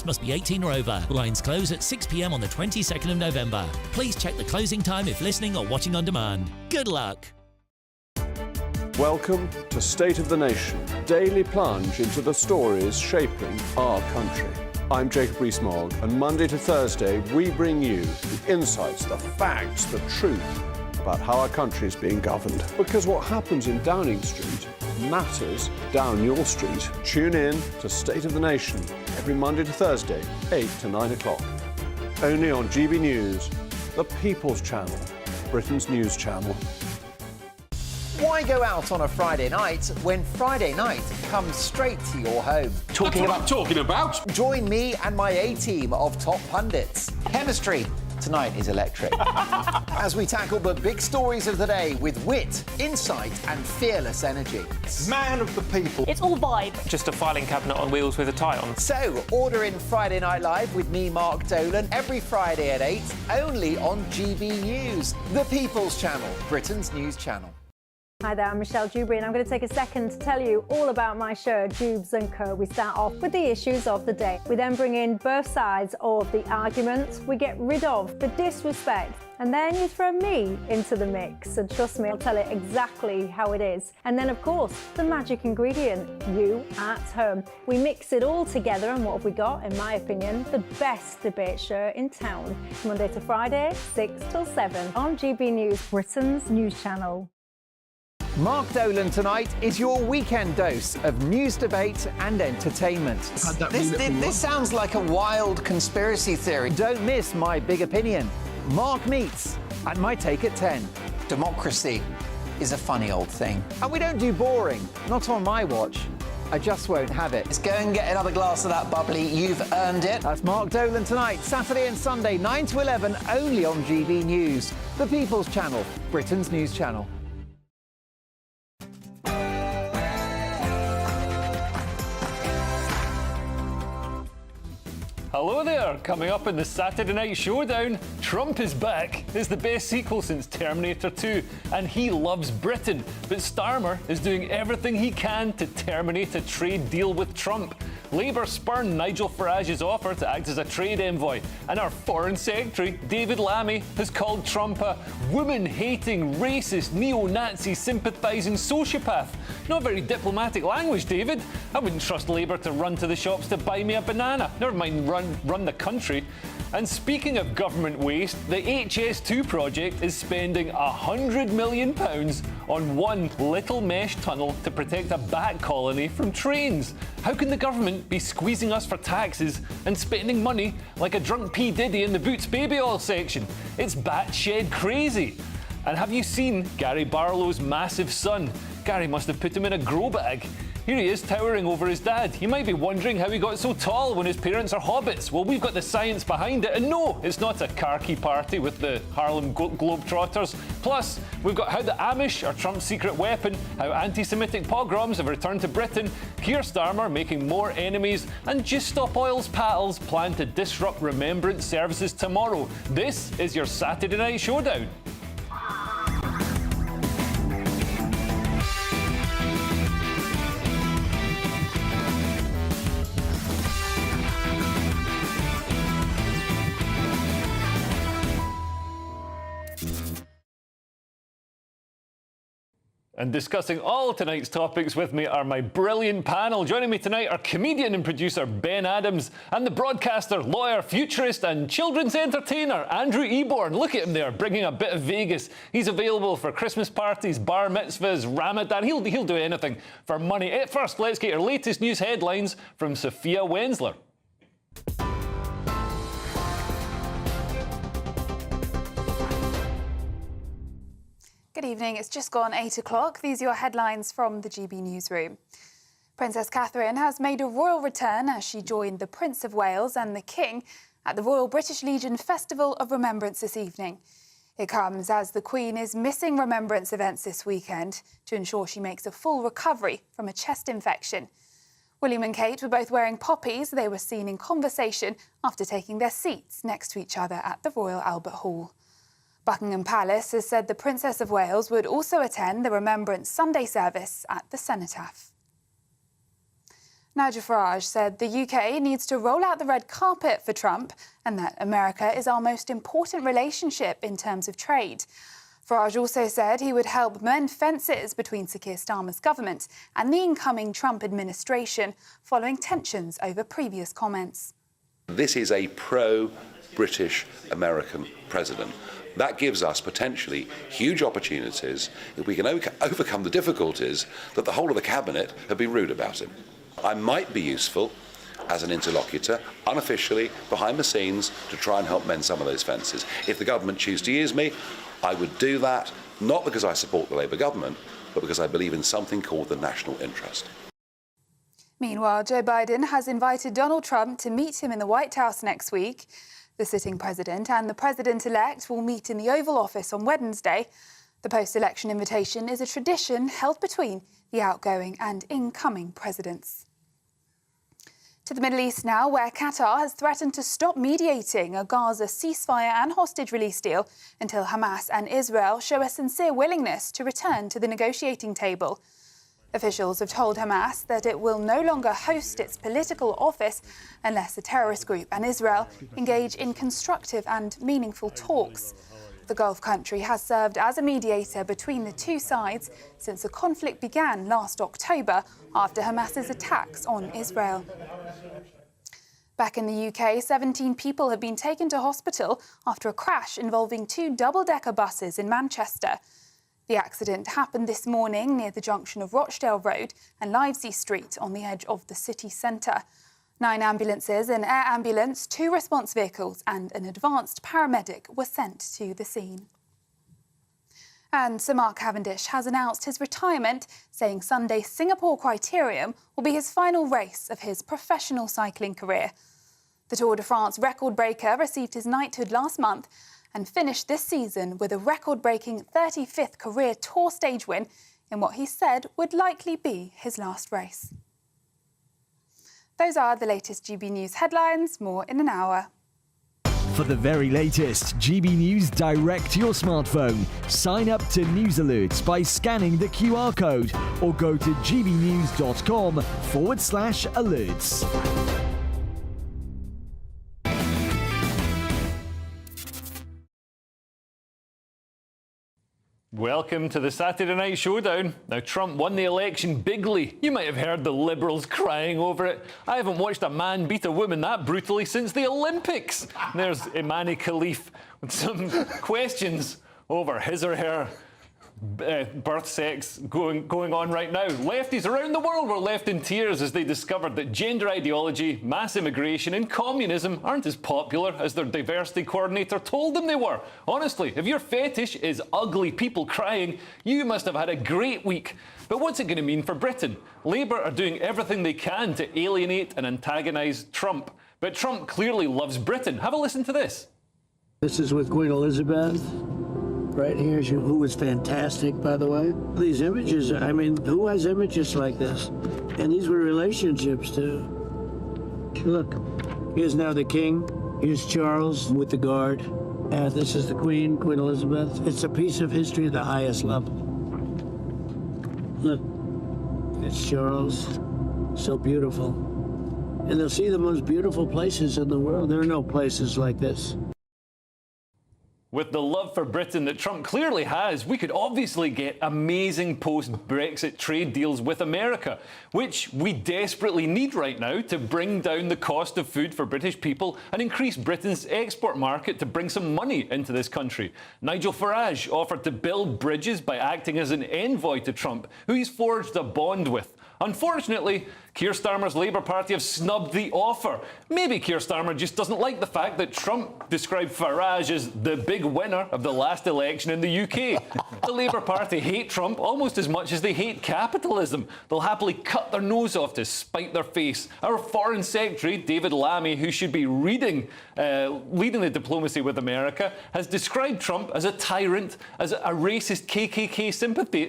Guests must be 18 or over. Lines close at 6 p.m. on the 22nd of November. Please check the closing time if listening or watching on demand. Good luck. Welcome to State of the Nation, daily plunge into the stories shaping our country. I'm Jacob Rees-Mogg, and Monday to Thursday we bring you the insights, the facts, the truth about how our country is being governed. Because what happens in Downing Street matters down your street. Tune in to State of the Nation every Monday to Thursday, 8 to 9 o'clock. Only on GB News, the People's Channel, Britain's news channel. Why go out on a Friday night when Friday night comes straight to your home? Talking about? Join me and my A-team of top pundits. Chemistry tonight is electric. As we tackle the big stories of the day with wit, insight and fearless energy. Man of the people. It's all vibe. Just a filing cabinet on wheels with a tie on. So, order in Friday Night Live with me, Mark Dolan, every Friday at 8, only on GB News, the People's Channel, Britain's news channel. Hi there, I'm Michelle Dewberry and I'm going to take a second to tell you all about my show, Dubes & Co. We start off with the issues of the day. We then bring in both sides of the argument. We get rid of the disrespect. And then you throw me into the mix. And trust me, I'll tell it exactly how it is. And then, of course, the magic ingredient, you at home. We mix it all together and what have we got, in my opinion, the best debate show in town. Monday to Friday, 6 till 7 on GB News, Britain's news channel. Mark Dolan tonight is your weekend dose of news, debate and entertainment. This sounds like a wild conspiracy theory. Don't miss my big opinion. Mark meets and my take at 10. Democracy is a funny old thing. And we don't do boring, not on my watch. I just won't have it. Let's go and get another glass of that bubbly. You've earned it. That's Mark Dolan tonight, Saturday and Sunday, 9 to 11, only on GB News, the People's Channel, Britain's news channel. Hello there! Coming up in the Saturday Night Showdown, Trump is back. It's the best sequel since Terminator 2, and he loves Britain. But Starmer is doing everything he can to terminate a trade deal with Trump. Labour spurned Nigel Farage's offer to act as a trade envoy, and our Foreign Secretary, David Lammy, has called Trump a woman-hating, racist, neo-Nazi sympathising sociopath. Not very diplomatic language, David. I wouldn't trust Labour to run to the shops to buy me a banana, never mind run the country. And speaking of government waste, the HS2 project is spending £100 million on one little mesh tunnel to protect a bat colony from trains. How can the government be squeezing us for taxes and spending money like a drunk P. Diddy in the Boots baby oil section? It's batshit crazy. And have you seen Gary Barlow's massive son? Gary must have put him in a grow bag. Here he is towering over his dad. You might be wondering how he got so tall when his parents are hobbits. Well, we've got the science behind it, and no, it's not a car-key party with the Harlem Globetrotters. Plus, we've got how the Amish are Trump's secret weapon, how anti-Semitic pogroms have returned to Britain, Keir Starmer making more enemies, and Just Stop Oil's pals plan to disrupt remembrance services tomorrow. This is your Saturday Night Showdown. And discussing all tonight's topics with me are my brilliant panel. Joining me tonight are comedian and producer Ben Adams and the broadcaster, lawyer, futurist and children's entertainer Andrew Eborn. Look at him there, bringing a bit of Vegas. He's available for Christmas parties, bar mitzvahs, Ramadan. He'll do anything for money. At first, let's get your latest news headlines from Sophia Wensler. Good evening. It's just gone 8 o'clock. These are your headlines from the GB newsroom. Princess Catherine has made a royal return as she joined the Prince of Wales and the King at the Royal British Legion Festival of Remembrance this evening. It comes as the Queen is missing remembrance events this weekend to ensure she makes a full recovery from a chest infection. William and Kate were both wearing poppies. They were seen in conversation after taking their seats next to each other at the Royal Albert Hall. Buckingham Palace has said the Princess of Wales would also attend the Remembrance Sunday service at the Cenotaph. Nigel Farage said the UK needs to roll out the red carpet for Trump and that America is our most important relationship in terms of trade. Farage also said he would help mend fences between Sir Keir Starmer's government and the incoming Trump administration following tensions over previous comments. This is a pro-British American president. That gives us potentially huge opportunities if we can overcome the difficulties that the whole of the cabinet have been rude about him. I might be useful as an interlocutor, unofficially, behind the scenes, to try and help mend some of those fences. If the government choose to use me, I would do that, not because I support the Labour government, but because I believe in something called the national interest. Meanwhile, Joe Biden has invited Donald Trump to meet him in the White House next week. The sitting president and the president-elect will meet in the Oval Office on Wednesday. The post-election invitation is a tradition held between the outgoing and incoming presidents. To the Middle East now, where Qatar has threatened to stop mediating a Gaza ceasefire and hostage release deal until Hamas and Israel show a sincere willingness to return to the negotiating table. Officials have told Hamas that it will no longer host its political office unless the terrorist group and Israel engage in constructive and meaningful talks. The Gulf country has served as a mediator between the two sides since the conflict began last October after Hamas's attacks on Israel. Back in the UK, 17 people have been taken to hospital after a crash involving two double-decker buses in Manchester. The accident happened this morning near the junction of Rochdale Road and Livesey Street on the edge of the city centre. 9 ambulances, an air ambulance, 2 response vehicles and an advanced paramedic were sent to the scene. And Sir Mark Cavendish has announced his retirement, saying Sunday's Singapore Criterium will be his final race of his professional cycling career. The Tour de France record breaker received his knighthood last month and finished this season with a record-breaking 35th career Tour stage win in what he said would likely be his last race. Those are the latest GB News headlines. More in an hour. For the very latest GB News direct to your smartphone, sign up to News Alerts by scanning the QR code or go to gbnews.com/alerts. Welcome to the Saturday Night Showdown. Now, Trump won the election bigly. You might have heard the Liberals crying over it. I haven't watched a man beat a woman that brutally since the Olympics. There's Imani Khalif with some questions over his or her birth sex going on right now. Lefties around the world were left in tears as they discovered that gender ideology, mass immigration and communism aren't as popular as their diversity coordinator told them they were. Honestly, if your fetish is ugly people crying, you must have had a great week. But what's it going to mean for Britain? Labour are doing everything they can to alienate and antagonise Trump. But Trump clearly loves Britain. Have a listen to this. This is with Queen Elizabeth. Right here, who was fantastic, by the way. These images, I mean, who has images like this? And these were relationships, too. Look, here's now the king. Here's Charles with the guard. And this is the Queen, Queen Elizabeth. It's a piece of history at the highest level. Look, it's Charles. So beautiful. And they'll see the most beautiful places in the world. There are no places like this. With the love for Britain that Trump clearly has, we could obviously get amazing post-Brexit trade deals with America, which we desperately need right now to bring down the cost of food for British people and increase Britain's export market to bring some money into this country. Nigel Farage offered to build bridges by acting as an envoy to Trump, who he's forged a bond with. Unfortunately, Keir Starmer's Labour Party have snubbed the offer. Maybe Keir Starmer just doesn't like the fact that Trump described Farage as the big winner of the last election in the UK. The Labour Party hate Trump almost as much as they hate capitalism. They'll happily cut their nose off to spite their face. Our Foreign Secretary, David Lammy, who should be leading the diplomacy with America, has described Trump as a tyrant, as a racist KKK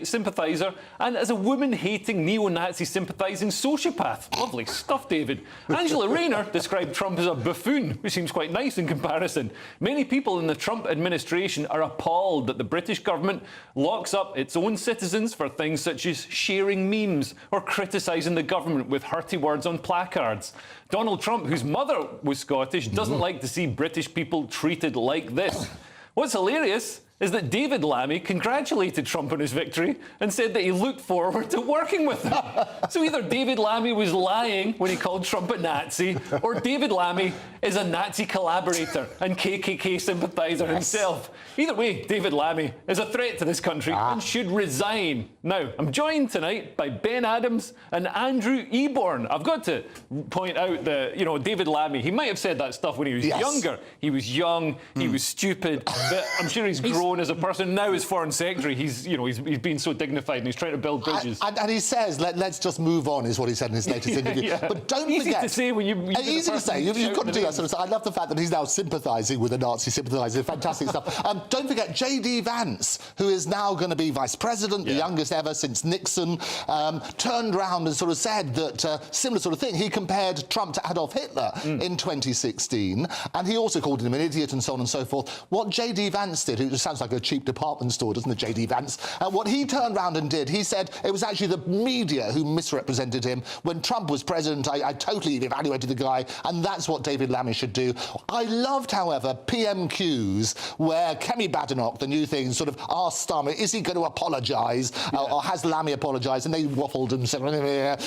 sympathiser, and as a woman-hating, neo-Nazi sympathising sociopath. sociopath. Lovely stuff, David. Angela Rayner described Trump as a buffoon, which seems quite nice in comparison. Many people in the Trump administration are appalled that the British government locks up its own citizens for things such as sharing memes or criticising the government with hurty words on placards. Donald Trump, whose mother was Scottish, doesn't like to see British people treated like this. What's hilarious is that David Lammy congratulated Trump on his victory and said that he looked forward to working with him. So either David Lammy was lying when he called Trump a Nazi, or David Lammy is a Nazi collaborator and KKK sympathiser himself. Either way, David Lammy is a threat to this country and should resign. Now, I'm joined tonight by Ben Adams and Andrew Eborn. I've got to point out that, David Lammy, he might have said that stuff when he was younger. He was young, he was stupid, but I'm sure he's grown as a person. Now as Foreign Secretary, he's been so dignified and he's trying to build bridges. And he says, let's just move on, is what he said in his latest interview. But don't forget... Easy to say when you... Easy to say. You've got to do that sort of stuff. I love the fact that he's now sympathising with the Nazi sympathiser. Fantastic stuff. Don't forget J.D. Vance, who is now going to be Vice President, the youngest ever since Nixon, turned around and sort of said that similar sort of thing. He compared Trump to Adolf Hitler in 2016, and he also called him an idiot and so on and so forth. What J.D. Vance did, who sounds like a cheap department store, doesn't it, J.D. Vance? What he turned around and did, he said it was actually the media who misrepresented him. When Trump was president, I totally evaluated the guy, and that's what David Lammy should do. I loved, however, PMQs, where Kemi Badenoch, the new thing, sort of asked Starmer, is he going to apologise, or has Lammy apologised? And they waffled and said,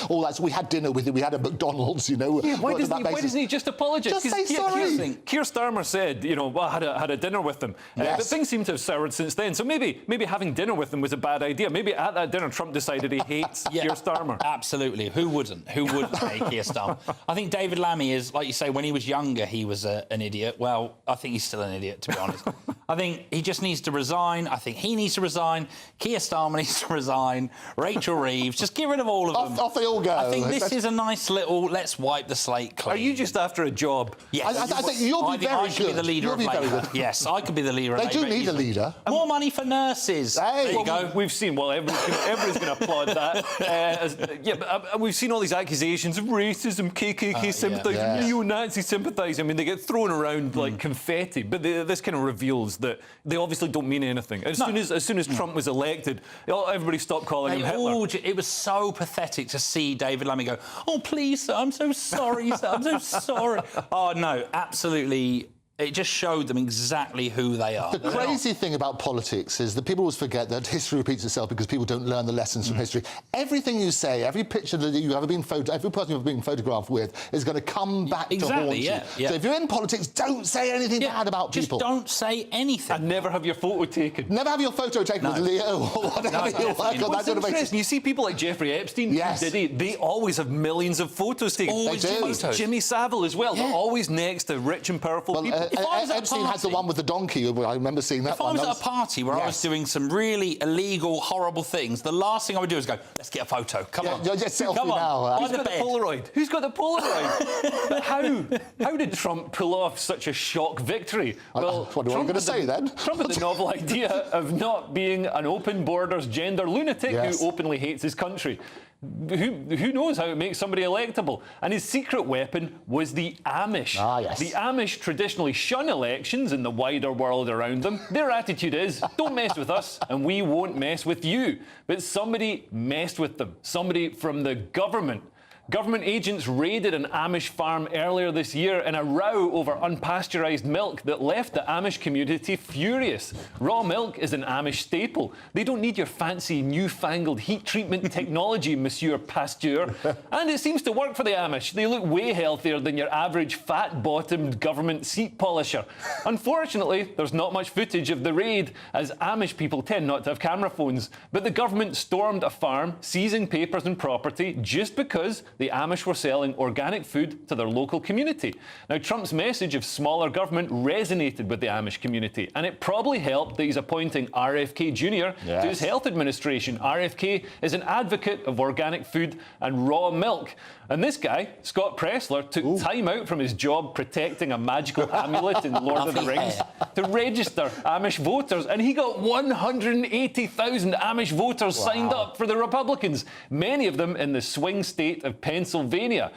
all that. So we had dinner with him, we had a McDonald's, why doesn't he just apologise? Just say sorry. Keir Starmer said, I had a dinner with them. But things seem to have soured since then. So maybe having dinner with them was a bad idea. Maybe at that dinner, Trump decided he hates Keir Starmer. Absolutely. Who wouldn't? Who wouldn't hate Keir Starmer? I think David Lammy is, like you say, when he was younger, he was an idiot. Well, I think he's still an idiot, to be honest. I think he just needs to resign. I think he needs to resign. Keir Starmer needs to resign. Rachel Reeves, just get rid of all of them. Off they all go. I think this is a nice little, let's wipe the slate clean. Are you just after a job? Yes. I think you'll be very good. I should be the leader of Labour. Yes, I could be the leader of Labour. They do need a leader. More money for nurses. There you go. We've seen, everybody's going to applaud that. We've seen all these accusations of racism, KKK sympathising, neo-Nazi sympathising. I mean, they get thrown around like confetti, but this kind of reveals that they obviously don't mean anything. As soon as Trump was elected, everybody stopped calling him Hitler. It was so pathetic to see David Lammy go, oh, please, sir, I'm so sorry, sir, I'm so sorry. Oh, no, absolutely... It just showed them exactly who they are. The crazy thing about politics is that people always forget that history repeats itself because people don't learn the lessons from history. Everything you say, every picture that you've ever been every person you've been photographed with is going to come back to haunt you. So if you're in politics, don't say anything bad about people. Just don't say anything. And never have your photo taken. Never have your photo taken with Leo or whatever you like on that sort of basis. You see people like Jeffrey Epstein, Diddy, they always have millions of photos taken. Always do. Jimmy Savile as well. They're always next to rich and powerful people. Epstein has the one with the donkey. I remember seeing that one. If I was at a party where I was doing some really illegal, horrible things, the last thing I would do is go, let's get a photo. Come on. Just selfie Come on. now. Who's got the Polaroid? Who's got the Polaroid? But how did Trump pull off such a shock victory? Well, what are you going to say then? Trump had the novel idea of not being an open borders gender lunatic who openly hates his country. Who knows how it makes somebody electable? And his secret weapon was the Amish. The Amish traditionally shun elections in the wider world around them. Their attitude is, don't mess with us and we won't mess with you. But somebody messed with them. Somebody from the government. Government agents raided an Amish farm earlier this year in a row over unpasteurised milk that left the Amish community furious. Raw milk is an Amish staple. They don't need your fancy newfangled heat treatment technology, Monsieur Pasteur. And it seems to work for the Amish. They look way healthier than your average fat-bottomed government seat polisher. Unfortunately, there's not much footage of the raid, as Amish people tend not to have camera phones. But the government stormed a farm, seizing papers and property just because the Amish were selling organic food to their local community. Now, Trump's message of smaller government resonated with the Amish community, and it probably helped that he's appointing RFK Jr. to his health administration. RFK is an advocate of organic food and raw milk. And this guy, Scott Pressler, took time out from his job protecting a magical amulet in Lord of the Rings to register Amish voters, and he got 180,000 Amish voters signed up for the Republicans, many of them in the swing state of Pennsylvania.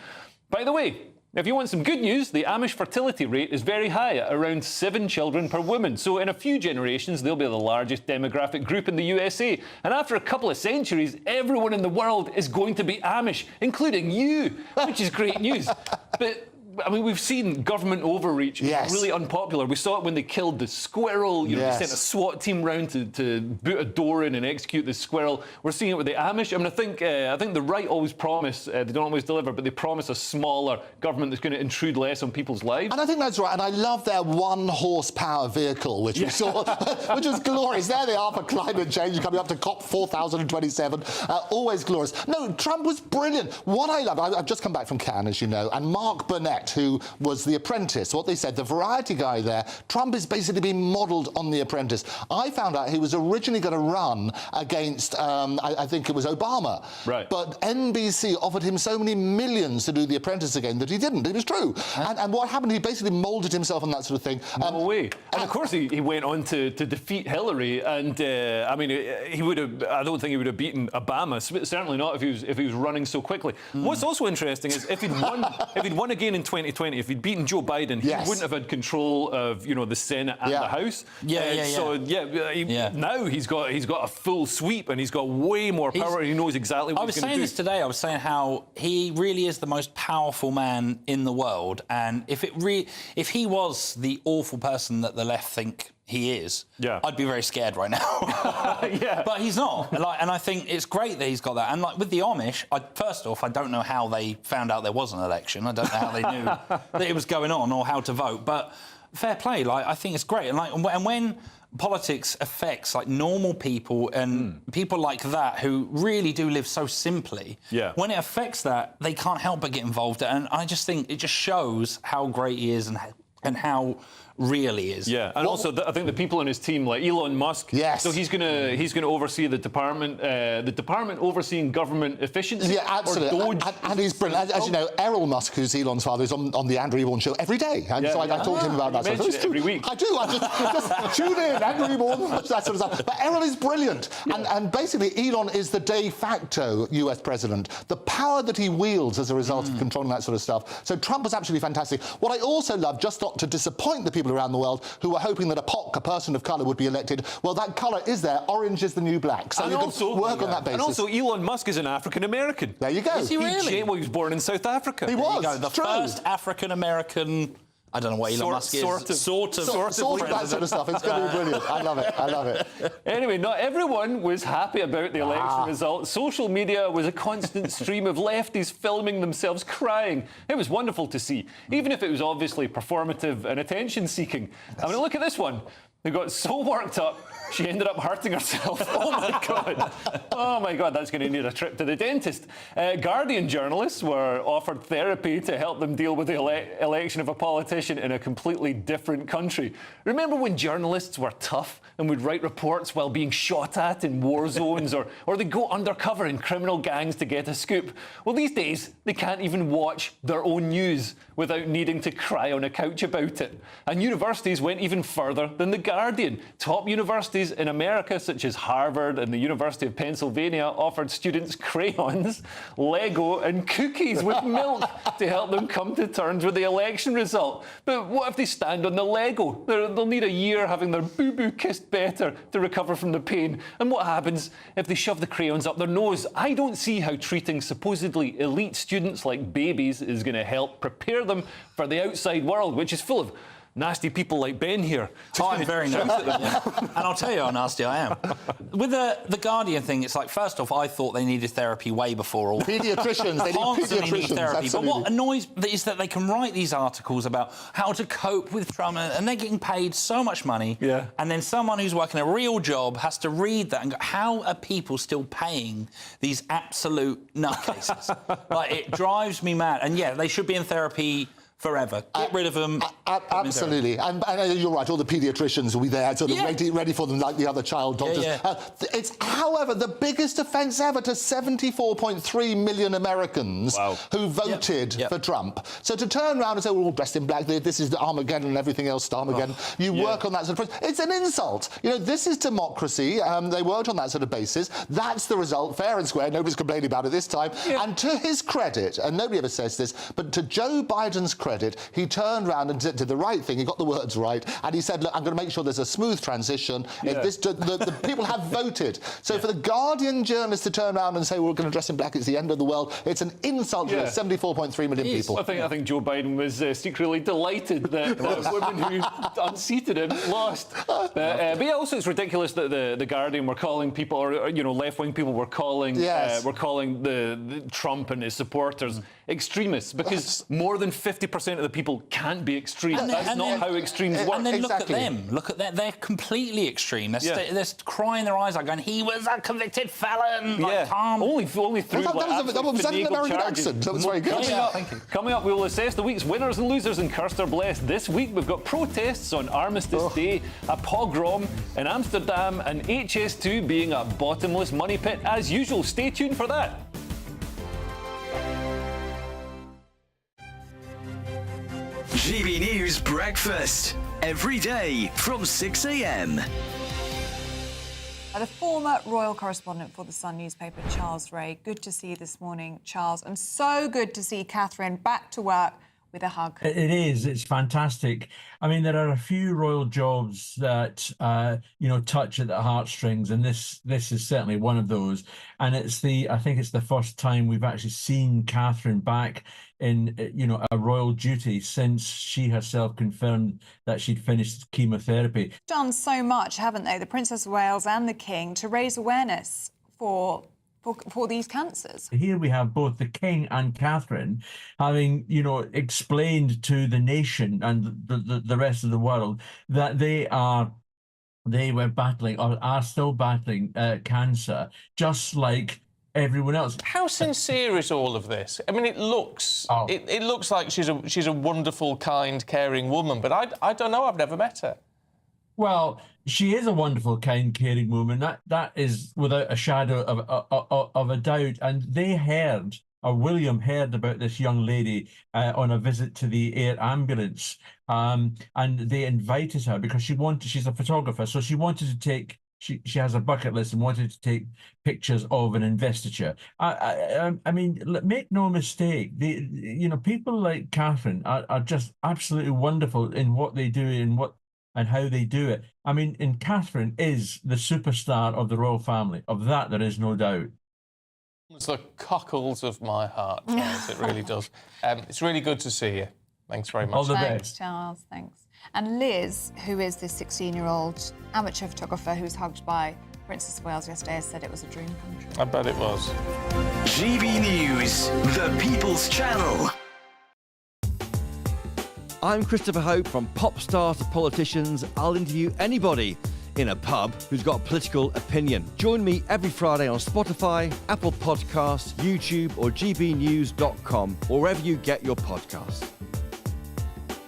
By the way, if you want some good news, the Amish fertility rate is very high, at around 7 children per woman. So in a few generations, they'll be the largest demographic group in the USA. And after a couple of centuries, everyone in the world is going to be Amish, including you, which is great news. But I mean, we've seen government overreach. Yes. Really unpopular. We saw it when they killed the squirrel. You know, they sent a SWAT team round to boot a door in and execute the squirrel. We're seeing it with the Amish. I mean, I think the right always promise, they don't always deliver, but they promise a smaller government that's going to intrude less on people's lives. And I think that's right. And I love their 1 horsepower vehicle, which we saw, which was glorious. There they are for climate change, coming up to COP 4027. Always glorious. No, Trump was brilliant. What I love, I've just come back from Cannes, as you know, and Mark Burnett, who was The Apprentice, what they said, the variety guy there, Trump is basically being modelled on The Apprentice. I found out he was originally going to run against, I think it was Obama. Right. But NBC offered him so many millions to do The Apprentice again that he didn't. It was true. And what happened, he basically moulded himself on that sort of thing. No way. And of course he went on to defeat Hillary, and I mean, he would have, I don't think he would have beaten Obama, certainly not if he was running so quickly. What's also interesting is if he'd won again in 2020, if he'd beaten Joe Biden, he wouldn't have had control of, you know, the Senate and the House. Now he's got a full sweep, and he's got way more power, and he knows exactly what he's going to do. I was saying this today. I was saying how he really is the most powerful man in the world, and if he was the awful person that the left think he is, I'd be very scared right now. But he's not. And I think it's great that he's got that. And like with the Amish, first off, I don't know how they found out there was an election. I don't know how they knew that it was going on or how to vote. But fair play. Like, I think it's great. And when politics affects like normal people and people like that who really do live so simply, when it affects that, they can't help but get involved. And I just think it just shows how great he is and how real he is. Yeah, and also I think the people on his team, like Elon Musk. Yes. So he's gonna oversee the department overseeing government efficiency. Yeah, absolutely. And he's brilliant. As you know, Errol Musk, who's Elon's father, is on the Andrew Eborn show every day. And so I talk to him about that. You every week. I do. I just tune in, Andrew Eborn, that sort of stuff. But Errol is brilliant. And basically, Elon is the de facto US president. The power that he wields as a result of controlling that sort of stuff. So Trump was absolutely fantastic. What I also love, just not to disappoint the people around the world who were hoping that a person of colour would be elected, well, that colour is there. Orange is the new black. So you can work on that basis. And also, Elon Musk is an African-American. There you go. Is he really? Well, he was born in South Africa. He was. The first African-American... I don't know what Elon Musk is. Sort of that sort of stuff. It's going to be brilliant. I love it. I love it. Anyway, not everyone was happy about the election result. Social media was a constant stream of lefties filming themselves crying. It was wonderful to see, even if it was obviously performative and attention-seeking. I mean, look at this one. They got so worked up, she ended up hurting herself. Oh, my God. Oh, my God, that's going to need a trip to the dentist. Guardian journalists were offered therapy to help them deal with the election of a politician in a completely different country. Remember when journalists were tough and would write reports while being shot at in war zones, or they'd go undercover in criminal gangs to get a scoop? Well, these days, they can't even watch their own news without needing to cry on a couch about it. And universities went even further than the Guardian. Top universities in America, such as Harvard and the University of Pennsylvania, offered students crayons, Lego and cookies with milk to help them come to terms with the election result. But what if they stand on the Lego? They'll need a year having their boo-boo kissed better to recover from the pain. And what happens if they shove the crayons up their nose? I don't see how treating supposedly elite students like babies is going to help prepare them for the outside world, which is full of nasty people like Ben here. Oh, I'm very nasty. And I'll tell you how nasty I am. With the Guardian thing, it's like, first off, I thought they needed therapy way before all. Paediatricians, they need paediatricians. Therapy. Absolutely. But what annoys is that they can write these articles about how to cope with trauma, and they're getting paid so much money. Yeah. And then someone who's working a real job has to read that and go, how are people still paying these absolute nutcases? Like, it drives me mad. And yeah, they should be in therapy forever. Get rid of them. Absolutely. And you're right, all the paediatricians will be there sort of ready for them like the other child doctors. It's, however, the biggest offence ever to 74.3 million Americans who voted for Trump. So to turn around and say, we're all dressed in black, this is the Armageddon and everything else is Armageddon, you work on that sort of... It's an insult. You know, this is democracy. They worked on that sort of basis. That's the result, fair and square. Nobody's complaining about it this time. And to his credit, and nobody ever says this, but to Joe Biden's credit, he turned around and did the right thing. He got the words right, and he said, look, I'm going to make sure there's a smooth transition. The people have voted. So for the Guardian journalists to turn around and say, we're going to dress in black, it's the end of the world, it's an insult to 74.3 million people. I think Joe Biden was secretly delighted that the women who unseated him lost. But also it's ridiculous that the Guardian were calling people, or left-wing people were calling the Trump and his supporters extremists, because more than 50% of the people can't be extreme. That's not how extremes work. And then look at them. Look at that. They're completely extreme. They're crying their eyes out, going, "He was a convicted felon." Like, calm. Only through that was an American accent. That was very good. Coming up, we will assess the week's winners and losers in Cursed or Blessed. This week, we've got protests on Armistice Day, a pogrom in Amsterdam, and HS2 being a bottomless money pit as usual. Stay tuned for that. GB News Breakfast, every day from 6 a.m. The former royal correspondent for the Sun newspaper, Charles Ray. Good to see you this morning, Charles. And so good to see Catherine back to work with a hug. It is. It's fantastic. I mean, there are a few royal jobs that, touch at the heartstrings, and this is certainly one of those. And I think it's the first time we've actually seen Catherine back in, a royal duty since she herself confirmed that she'd finished chemotherapy. Done so much, haven't they, the Princess of Wales and the King, to raise awareness for these cancers. Here we have both the King and Catherine having, explained to the nation and the rest of the world that they were battling, or are still battling, cancer, just like everyone else. How sincere is all of this? I mean, it looks like she's a wonderful, kind, caring woman, but I don't know. I've never met her. Well, she is a wonderful, kind, caring woman. That is without a shadow of a doubt. And William heard about this young lady on a visit to the air ambulance, and they invited her because she's a photographer, so she wanted to take. She has a bucket list and wanted to take pictures of an investiture. I mean, make no mistake, people like Catherine are just absolutely wonderful in what they do and how they do it. I mean, and Catherine is the superstar of the royal family. Of that, there is no doubt. It's the cockles of my heart, Charles. It really does. It's really good to see you. Thanks very much. All the Thanks, best. Charles. Thanks. And Liz, who is this 16-year-old amateur photographer who was hugged by Princess of Wales yesterday, has said it was a dream come true. I bet it was. GB News, the People's Channel. I'm Christopher Hope. From pop stars to politicians, I'll interview anybody in a pub who's got a political opinion. Join me every Friday on Spotify, Apple Podcasts, YouTube or gbnews.com, or wherever you get your podcasts.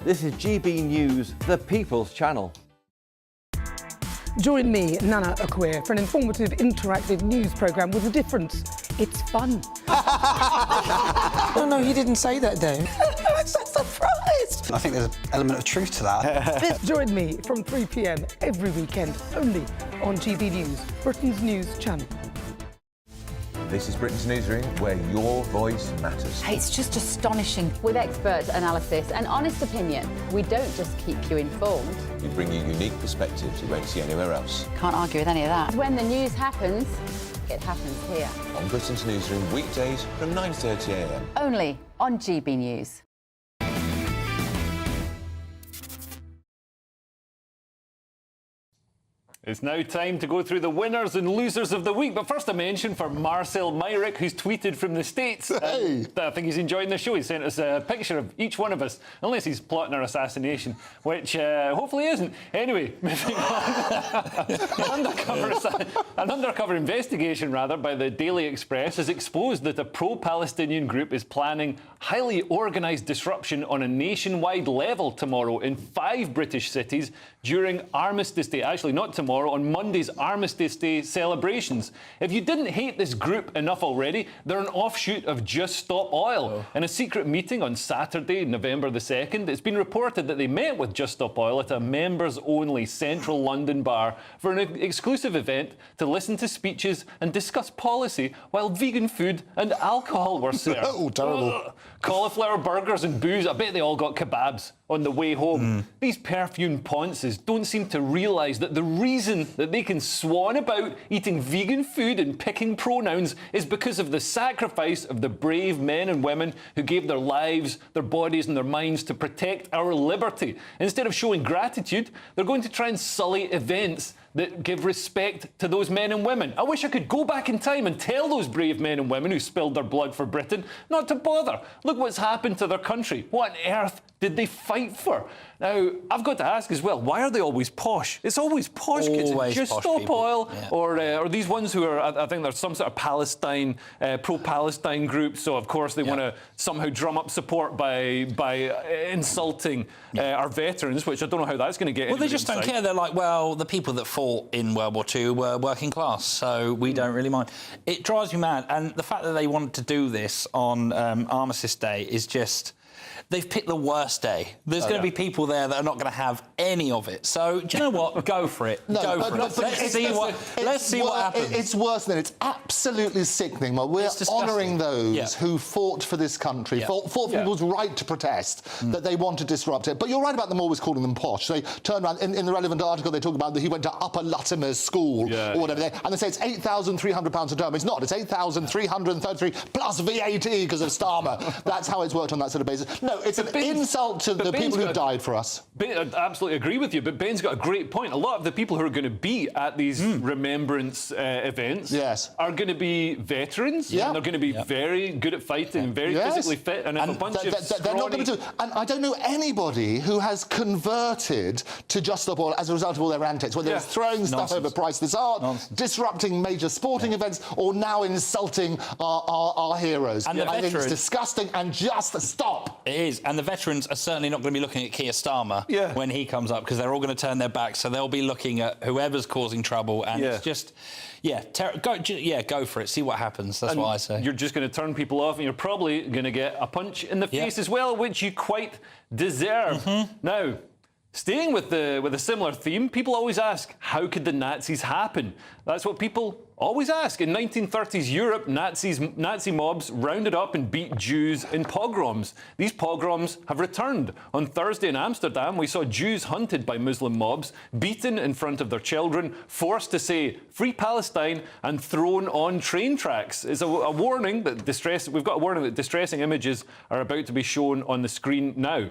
This is GB News, the People's Channel. Join me, Nana Akwe, for an informative, interactive news programme with a difference. It's fun. No, he didn't say that, though. I'm so surprised. I think there's an element of truth to that. Join me from 3 p.m. every weekend, only on GB News, Britain's news channel. This is Britain's Newsroom, where your voice matters. It's just astonishing. With expert analysis and honest opinion, we don't just keep you informed. We bring you unique perspectives you won't see anywhere else. Can't argue with any of that. When the news happens, it happens here. On Britain's Newsroom, weekdays from 9:30 a.m. Only on GB News. It's now time to go through the winners and losers of the week. But first, a mention for Marcel Myrick, who's tweeted from the States. Hey. I think he's enjoying the show. He sent us a picture of each one of us, unless he's plotting our assassination, which hopefully isn't. Anyway, moving on. An undercover investigation, by the Daily Express has exposed that a pro-Palestinian group is planning highly organised disruption on a nationwide level tomorrow in 5 British cities during Armistice Day. Actually, not tomorrow, on Monday's Armistice Day celebrations. If you didn't hate this group enough already, they're an offshoot of Just Stop Oil. In a secret meeting on Saturday, November the 2nd, it's been reported that they met with Just Stop Oil at a members-only central London bar for an exclusive event to listen to speeches and discuss policy while vegan food and alcohol were served. Oh, terrible. Cauliflower burgers and booze. I bet they all got kebabs on the way home. These perfumed ponces don't seem to realise that the reason that they can swan about eating vegan food and picking pronouns is because of the sacrifice of the brave men and women who gave their lives, their bodies and their minds to protect our liberty. Instead of showing gratitude, they're going to try and sully events that give respect to those men and women. I wish I could go back in time and tell those brave men and women who spilled their blood for Britain not to bother. Look what's happened to their country. What on earth did they fight for? Now, I've got to ask as well, why are they always posh? It's always posh kids. Just Stop Oil, or these ones who are, I think there's some sort of Palestine, pro-Palestine group, so of course they want to somehow drum up support by insulting our veterans, which I don't know how that's going to get. Well, they just don't care. They're like, well, the people that fought in World War II were working class, so we don't really mind. It drives me mad, and the fact that they wanted to do this on Armistice Day is just... They've picked the worst day. There's going to be people there that are not going to have any of it. So, do you know what? Go for it. Go for it. Let's see what happens. It's worse than it's absolutely sickening. Well, we're honouring those who fought for this country, fought for people's right to protest, that they want to disrupt it. But you're right about them always calling them posh. They turn around, in the relevant article, they talk about that he went to Upper Latimer's School or whatever, and they say it's £8,300 a term. It's not. It's £8,333 plus VAT because of Starmer. That's how it's worked on that sort of basis. No, it's an insult to the people who died for us. I absolutely agree with you, but Ben's got a great point. A lot of the people who are going to be at these remembrance events are going to be veterans, and they're going to be very good at fighting, very physically fit, and a bunch of they're not going to do. And I don't know anybody who has converted to Just Stop Oil as a result of all their antics, whether it's throwing stuff over priceless art, disrupting major sporting events, or now insulting our heroes. And I think it's disgusting, and just stop. It is, and the veterans are certainly not going to be looking at Keir Starmer when he comes up, because they're all going to turn their backs, so they'll be looking at whoever's causing trouble, and it's just... go for it. See what happens. That's what I say. You're just going to turn people off, and you're probably going to get a punch in the face as well, which you quite deserve. Now, staying with a similar theme, people always ask, how could the Nazis happen? That's what people always ask. In 1930s Europe, Nazi mobs rounded up and beat Jews in pogroms. These pogroms have returned. On Thursday in Amsterdam, we saw Jews hunted by Muslim mobs, beaten in front of their children, forced to say "Free Palestine" and thrown on train tracks. It's a warning that we've got a warning that distressing images are about to be shown on the screen now.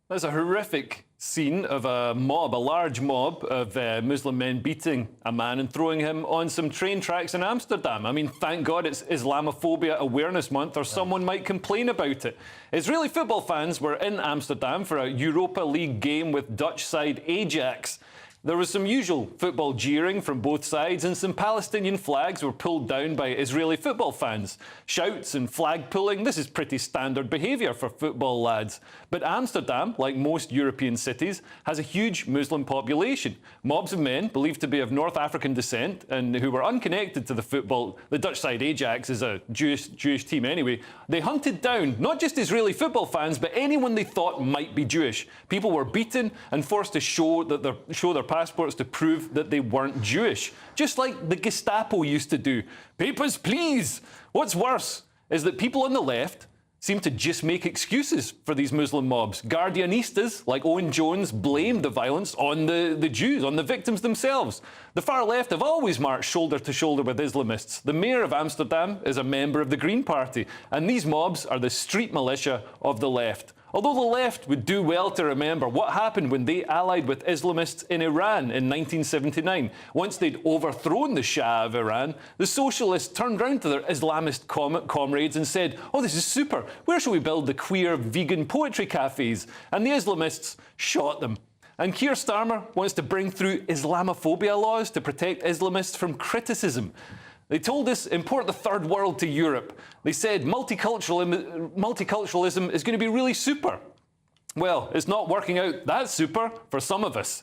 That's a horrific scene of a large mob of Muslim men beating a man and throwing him on some train tracks in Amsterdam. I mean, thank God it's Islamophobia Awareness Month, or someone might complain about it. Israeli football fans were in Amsterdam for a Europa League game with Dutch side Ajax. There was some usual football jeering from both sides, and some Palestinian flags were pulled down by Israeli football fans. Shouts and flag pulling, this is pretty standard behaviour for football lads. But Amsterdam, like most European cities, has a huge Muslim population. Mobs of men, believed to be of North African descent and who were unconnected to the football. The Dutch side Ajax is a Jewish team anyway. They hunted down not just Israeli football fans, but anyone they thought might be Jewish. People were beaten and forced to show their passports to prove that they weren't Jewish, just like the Gestapo used to do. Papers, please! What's worse is that people on the left seem to just make excuses for these Muslim mobs. Guardianistas like Owen Jones blamed the violence on the Jews, on the victims themselves. The far left have always marched shoulder to shoulder with Islamists. The mayor of Amsterdam is a member of the Green Party, and these mobs are the street militia of the left. Although the left would do well to remember what happened when they allied with Islamists in Iran in 1979. Once they'd overthrown the Shah of Iran, the socialists turned round to their Islamist comrades and said, "Oh, this is super. Where shall we build the queer vegan poetry cafes?" And the Islamists shot them. And Keir Starmer wants to bring through Islamophobia laws to protect Islamists from criticism. They told us import the third world to Europe. They said multiculturalism is going to be really super. Well, it's not working out that super for some of us.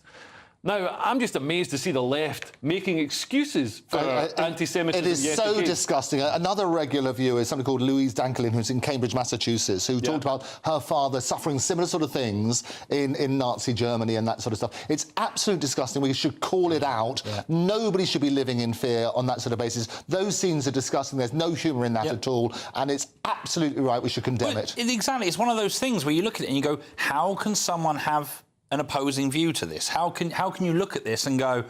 Now, I'm just amazed to see the left making excuses for anti-Semitism. It is so disgusting. Another regular viewer is somebody called Louise Dankelin, who's in Cambridge, Massachusetts, who talked about her father suffering similar sort of things in Nazi Germany and that sort of stuff. It's absolutely disgusting. We should call it out. Nobody should be living in fear on that sort of basis. Those scenes are disgusting. There's no humour in that at all. And it's absolutely right. We should condemn it. Exactly. It's one of those things where you look at it and you go, how can someone have an opposing view to this? How can you look at this and go,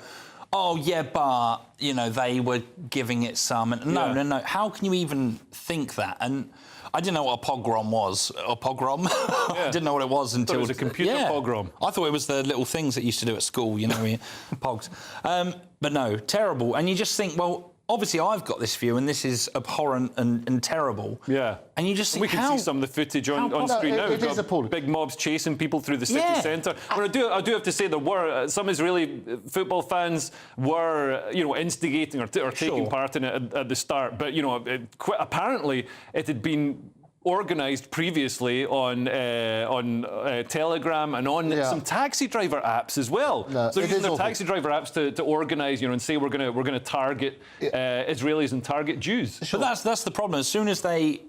oh yeah, but you know they were giving it some? And no. How can you even think that? And I didn't know what a pogrom was. A pogrom? I didn't know what it was until it was a computer pogrom. I thought it was the little things that you used to do at school. You know, pogs. But no, terrible. And you just think, well, obviously I've got this view and this is abhorrent and terrible. Yeah. And you just think, we can see some of the footage on screen now. It is appalling. Big mobs chasing people through the city centre. Well, I do have to say there were some Israeli football fans were, instigating or taking part in it at the start. But, apparently it had been organised previously on Telegram and on some taxi driver apps as well. So using their taxi driver apps to organise, and say we're going to target Israelis and target Jews. But that's the problem. As soon as they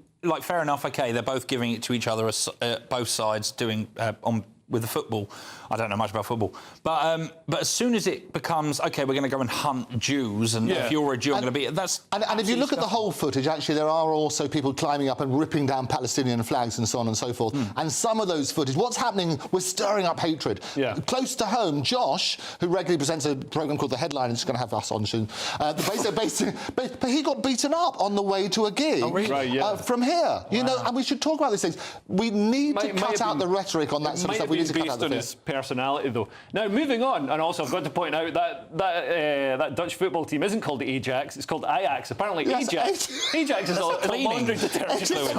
fair enough, okay, they're both giving it to each other, both sides doing with the football. I don't know much about football. But as soon as it becomes, OK, we're going to go and hunt Jews, and if you're a Jew, I'm going to be... And if you look at the whole footage, actually, there are also people climbing up and ripping down Palestinian flags and so on and so forth. And some of those footage, what's happening, we're stirring up hatred. Close to home, Josh, who regularly presents a programme called The Headline, is going to have us on soon, but he got beaten up on the way to a gig from here. You know, and we should talk about these things. We need to cut out the rhetoric on that sort of stuff. We need to cut out the his personality, though. Now, moving on, and also I've got to point out that Dutch football team isn't called Ajax, it's called Ajax. Apparently, Ajax is a laundry detergent fluid.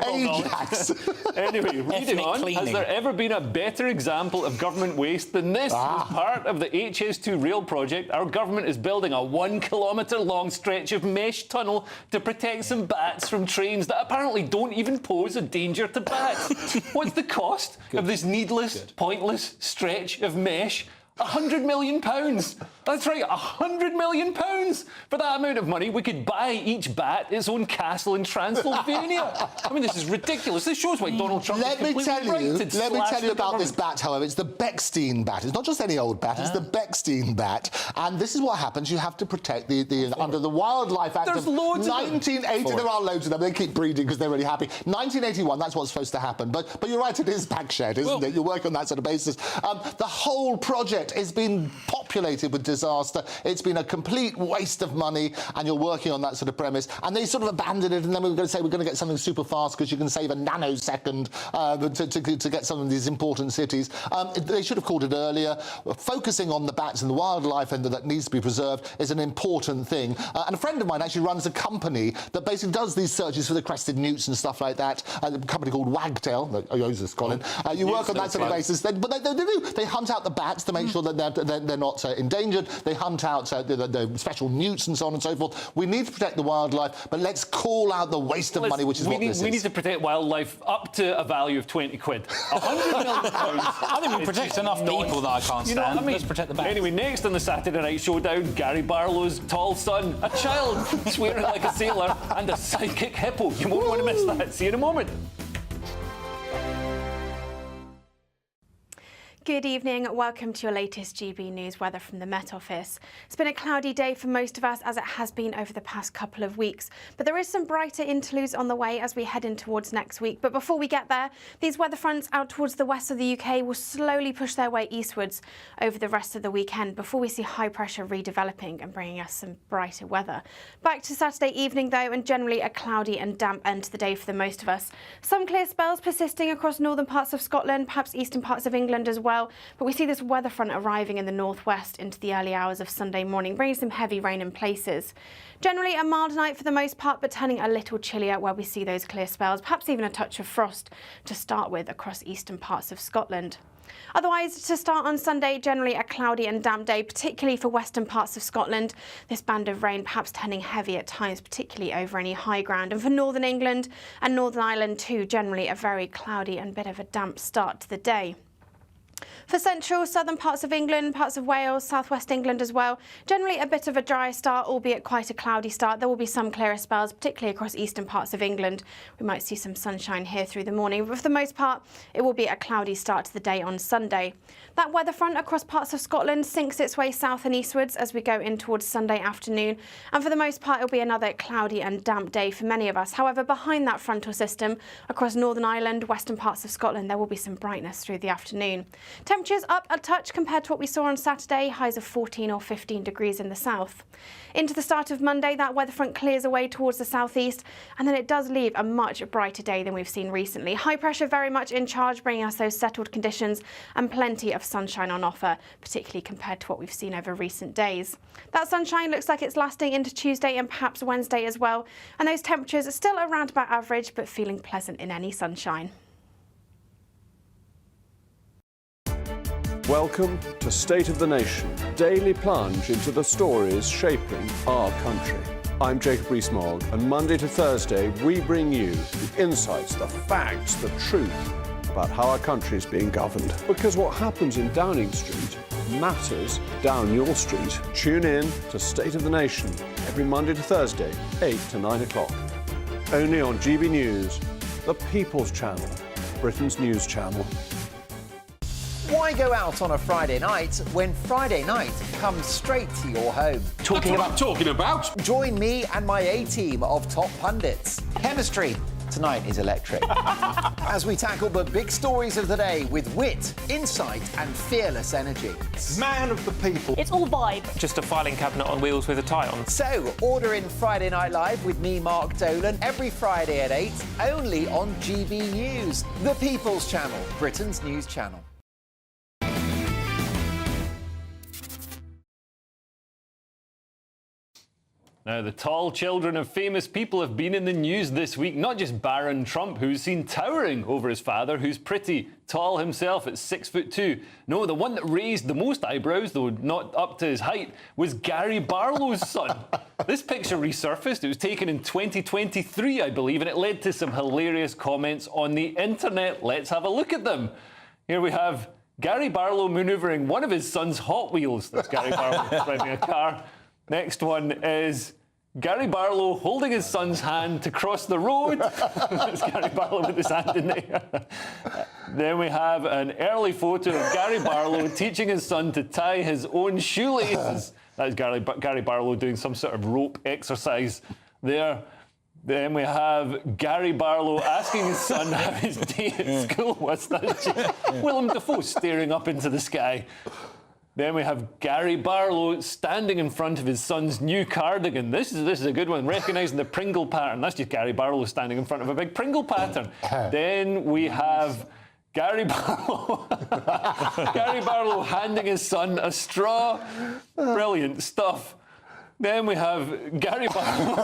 Ajax. Anyway, reading on, has there ever been a better example of government waste than this? As part of the HS2 rail project, our government is building a 1 kilometre long stretch of mesh tunnel to protect some bats from trains that apparently don't even pose a danger to bats. What's the cost of this needless, pointless stretch of mesh? £100 million. That's right, £100 million. For that amount of money, we could buy each bat its own castle in Transylvania. I mean, this is ridiculous. This shows why Donald Trump is completely right. Let me tell you about this bat, however. It's the Bechstein bat. It's not just any old bat, it's the Bechstein bat. And this is what happens. You have to protect under the Wildlife Act of 1980. There are loads of them. They keep breeding because they're really happy. 1981, that's what's supposed to happen. But you're right, it is backshed, isn't it? You work on that sort of basis. The whole project has been populated with disaster. It's been a complete waste of money, and you're working on that sort of premise. And they sort of abandoned it, and then we were going to say we're going to get something super fast because you can save a nanosecond to get some of these important cities. They should have called it earlier. Focusing on the bats and the wildlife and that needs to be preserved is an important thing. And a friend of mine actually runs a company that basically does these searches for the crested newts and stuff like that. A company called Wagtail. Joseph Colin. You work on that sort of basis. But they do. They hunt out the bats to make sure that they're not endangered. They hunt out the special newts and so on and so forth. We need to protect the wildlife, but let's call out the waste of money, which is what this is. We need to protect wildlife up to a value of 20 quid. £100 million. I think we protect enough people that I can't stand. You know what I mean? Let's protect the bats. Anyway, next on the Saturday Night Showdown, Gary Barlow's tall son, a child swearing like a sailor, and a psychic hippo. You won't want to miss that. See you in a moment. Good evening, welcome to your latest GB News weather from the Met Office. It's been a cloudy day for most of us, as it has been over the past couple of weeks, but there is some brighter interludes on the way as we head in towards next week. But before we get there, these weather fronts out towards the west of the UK will slowly push their way eastwards over the rest of the weekend before we see high pressure redeveloping and bringing us some brighter weather. Back to Saturday evening though, and generally a cloudy and damp end to the day for the most of us. Some clear spells persisting across northern parts of Scotland, perhaps eastern parts of England as well. But we see this weather front arriving in the northwest into the early hours of Sunday morning, bringing some heavy rain in places. Generally a mild night for the most part, but turning a little chillier where we see those clear spells, perhaps even a touch of frost to start with across eastern parts of Scotland. Otherwise, to start on Sunday, generally a cloudy and damp day, particularly for western parts of Scotland. This band of rain perhaps turning heavy at times, particularly over any high ground. And for northern England and Northern Ireland too, generally a very cloudy and bit of a damp start to the day. For central, southern parts of England, parts of Wales, southwest England as well, generally a bit of a dry start, albeit quite a cloudy start. There will be some clearer spells, particularly across eastern parts of England. We might see some sunshine here through the morning, but for the most part, it will be a cloudy start to the day on Sunday. That weather front across parts of Scotland sinks its way south and eastwards as we go in towards Sunday afternoon. And for the most part, it'll be another cloudy and damp day for many of us. However, behind that frontal system, across Northern Ireland, western parts of Scotland, there will be some brightness through the afternoon. Temperatures up a touch compared to what we saw on Saturday, highs of 14 or 15 degrees in the south. Into the start of Monday, that weather front clears away towards the southeast, and then it does leave a much brighter day than we've seen recently. High pressure very much in charge, bringing us those settled conditions and plenty of sunshine on offer, particularly compared to what we've seen over recent days. That sunshine looks like it's lasting into Tuesday and perhaps Wednesday as well, and those temperatures are still around about average, but feeling pleasant in any sunshine. Welcome to State of the Nation, daily plunge into the stories shaping our country. I'm Jacob Rees-Mogg, and Monday to Thursday we bring you the insights, the facts, the truth about how our country is being governed. Because what happens in Downing Street matters down your street. Tune in to State of the Nation every Monday to Thursday, 8 to 9 o'clock. Only on GB News, the People's Channel, Britain's news channel. Why go out on a Friday night when Friday night comes straight to your home? Talking about? Join me and my A-team of top pundits. Chemistry tonight is electric. As we tackle the big stories of the day with wit, insight and fearless energy. Man of the people. It's all vibe. Just a filing cabinet on wheels with a tie on. So, order in Friday Night Live with me, Mark Dolan, every Friday at 8, only on GB News, the People's Channel, Britain's news channel. Now, the tall children of famous people have been in the news this week. Not just Baron Trump, who's seen towering over his father, who's pretty tall himself at 6'2". No, the one that raised the most eyebrows, though not up to his height, was Gary Barlow's son. This picture resurfaced. It was taken in 2023, I believe, and it led to some hilarious comments on the internet. Let's have a look at them. Here we have Gary Barlow manoeuvring one of his son's Hot Wheels. That's Gary Barlow driving a car. Next one is Gary Barlow holding his son's hand to cross the road. That's Gary Barlow with his hand in the air. Then we have an early photo of Gary Barlow teaching his son to tie his own shoelaces. That's Gary Barlow doing some sort of rope exercise there. Then we have Gary Barlow asking his son how his day at school was. That's Willem Dafoe staring up into the sky. Then we have Gary Barlow standing in front of his son's new cardigan. This is a good one, recognising the Pringle pattern. That's just Gary Barlow standing in front of a big Pringle pattern. Then we have Gary Barlow. Gary Barlow handing his son a straw. Brilliant stuff. Then we have Gary Barlow.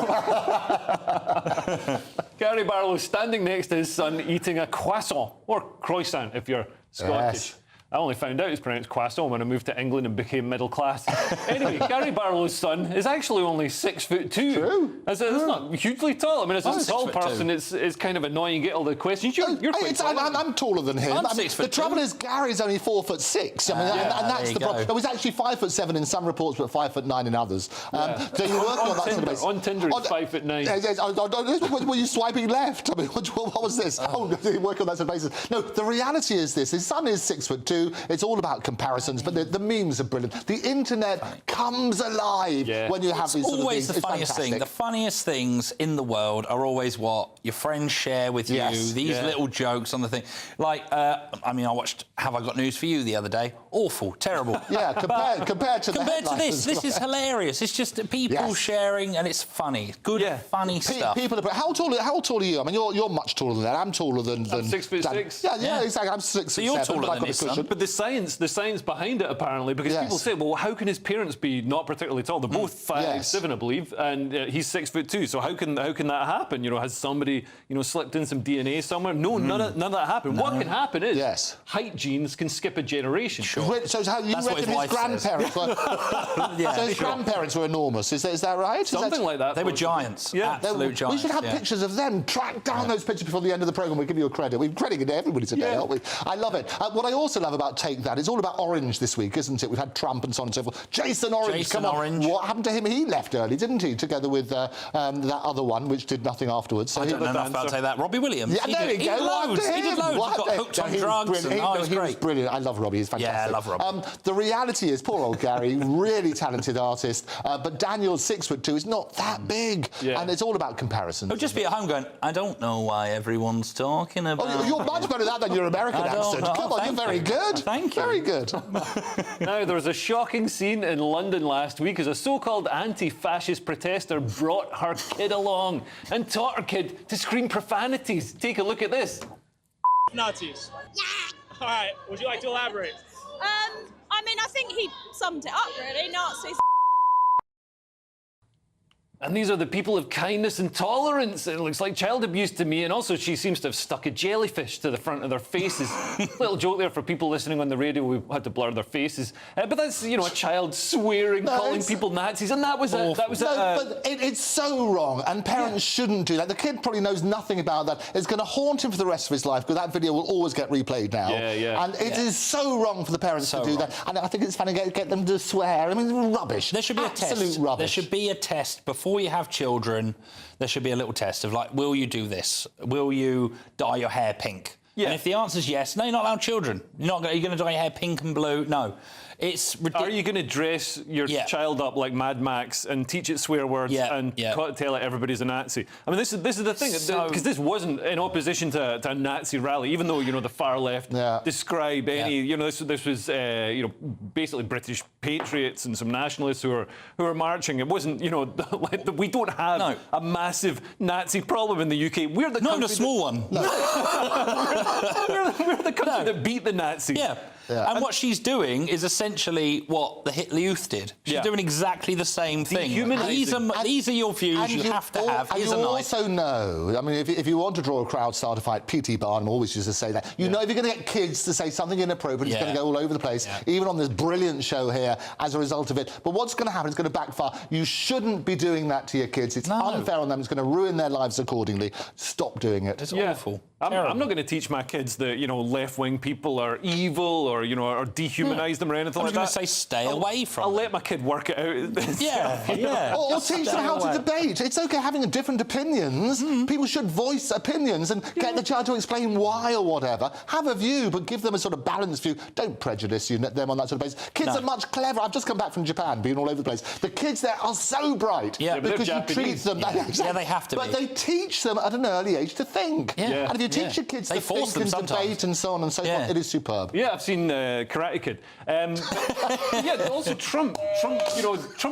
Gary Barlow standing next to his son eating a croissant, or croissant if you're Scottish. Yes. I only found out it's pronounced croissant when I moved to England and became middle class. Anyway, Gary Barlow's son is actually only 6'2". True. That's not hugely tall. I mean, as a tall person, it's kind of annoying. You get all the questions. You're quite tall. I'm taller than him. The trouble is, Gary's only 4'6". I mean, and that's the problem. No, he's actually 5'7" in some reports, but 5'9" in others. So you're working on that sort of base. On Tinder, it's 5'9". Were you swiping left? I mean, what was this? Oh, working on that sort of basis. No, the reality is this: his son is 6'2". do. It's all about comparisons, but the memes are brilliant. The internet comes alive when you have these sort of always things. the funniest thing. The funniest things in the world are always what your friends share with you. These little jokes on the thing. Like, I mean, I watched Have I Got News for You the other day. Awful, terrible. Yeah, compared to this is hilarious. It's just people sharing, and it's funny. Good, funny stuff. People are. How tall are you? I mean, you're much taller than that. I'm taller than. I'm 6'6". Yeah, exactly. I'm 6'7". So you're taller than his son. But the science behind it, apparently, because people say, well, how can his parents be not particularly tall? They're both 5'7", I believe, and he's 6'2". So how can that happen? You know, has somebody slipped in some DNA somewhere? No, none of that happened. No. What can happen is height genes can skip a generation. Sure. So how you reckon his grandparents were? So his grandparents were enormous. Is that right? Something like that. They were giants. Yeah, absolute giants. We should have pictures of them. Track down those pictures before the end of the programme. We'll give you a credit. We're crediting everybody today, aren't we? I love it. What I also love about Take That, it's all about Orange this week, isn't it? We've had Trump and so on and so forth. Jason Orange, come on. What happened to him? He left early, didn't he? Together with that other one, which did nothing afterwards. So I don't know enough about Take That. Robbie Williams. Yeah, there you go. He did loads. He got hooked on drugs. He was brilliant. I love Robbie. He's fantastic. Yeah, I love Robbie. The reality is, poor old Gary, really talented artist, but Daniel's 6'2" is not that big, and it's all about comparisons. He'll just be at home going, I don't know why everyone's talking about. Oh, you're much better at that than your American accent. Come on, you're very good. Thank you. Very good. Now, there was a shocking scene in London last week as a so-called anti-fascist protester brought her kid along and taught her kid to scream profanities. Take a look at this. Nazis. Yeah. All right. Would you like to elaborate? I mean, I think he summed it up, really. Nazis. And these are the people of kindness and tolerance. It looks like child abuse to me. And also, she seems to have stuck a jellyfish to the front of their faces. Little joke there for people listening on the radio. We had to blur their faces. But that's, a child swearing, calling people Nazis. And that was but it's so wrong. And parents shouldn't do that. The kid probably knows nothing about that. It's going to haunt him for the rest of his life because that video will always get replayed now. And it is so wrong for the parents to do that. And I think it's funny to get them to swear. I mean, rubbish. There should be a test. Absolute rubbish. There should be a test before you have children. There should be a little test of like, will you do this? Will you dye your hair pink? And if the answer is yes, no, you're not allowed children. You're going to dye your hair pink and blue. No. It's ridiculous. Are you going to dress your child up like Mad Max and teach it swear words and tell it everybody's a Nazi? I mean, this is the thing, because this wasn't in opposition to a Nazi rally, even though the far left describe any. This was basically British patriots and some nationalists who are marching. It wasn't we don't have a massive Nazi problem in the UK. We're the not a small one. No. we're the country that beat the Nazis. And what she's doing is essentially what the Hitler Youth did. She's doing exactly the same thing. These are your views you have to have. And you also know, I mean, if you want to draw a crowd starter fight, P.T. Barnum always used to say that. You know if you're going to get kids to say something inappropriate, it's going to go all over the place, even on this brilliant show here as a result of it. But what's going to happen is going to backfire. You shouldn't be doing that to your kids. It's unfair on them. It's going to ruin their lives accordingly. Stop doing it. It's awful. I'm not going to teach my kids that, left-wing people are evil or dehumanise them or anything like that. I was going to say stay away from I'll let my kid work it out. Or teach them how to debate. It's OK having different opinions. People should voice opinions and get the child to explain why or whatever. Have a view, but give them a sort of balanced view. Don't prejudice them on that sort of basis. Kids are much clever. I've just come back from Japan, being all over the place. The kids there are so bright because you treat them... Yeah, they have to But they teach them at an early age to think. And if you teach your kids to think and debate and so on and so forth, it is superb. Yeah, I've seen Karate Kid. Also Trump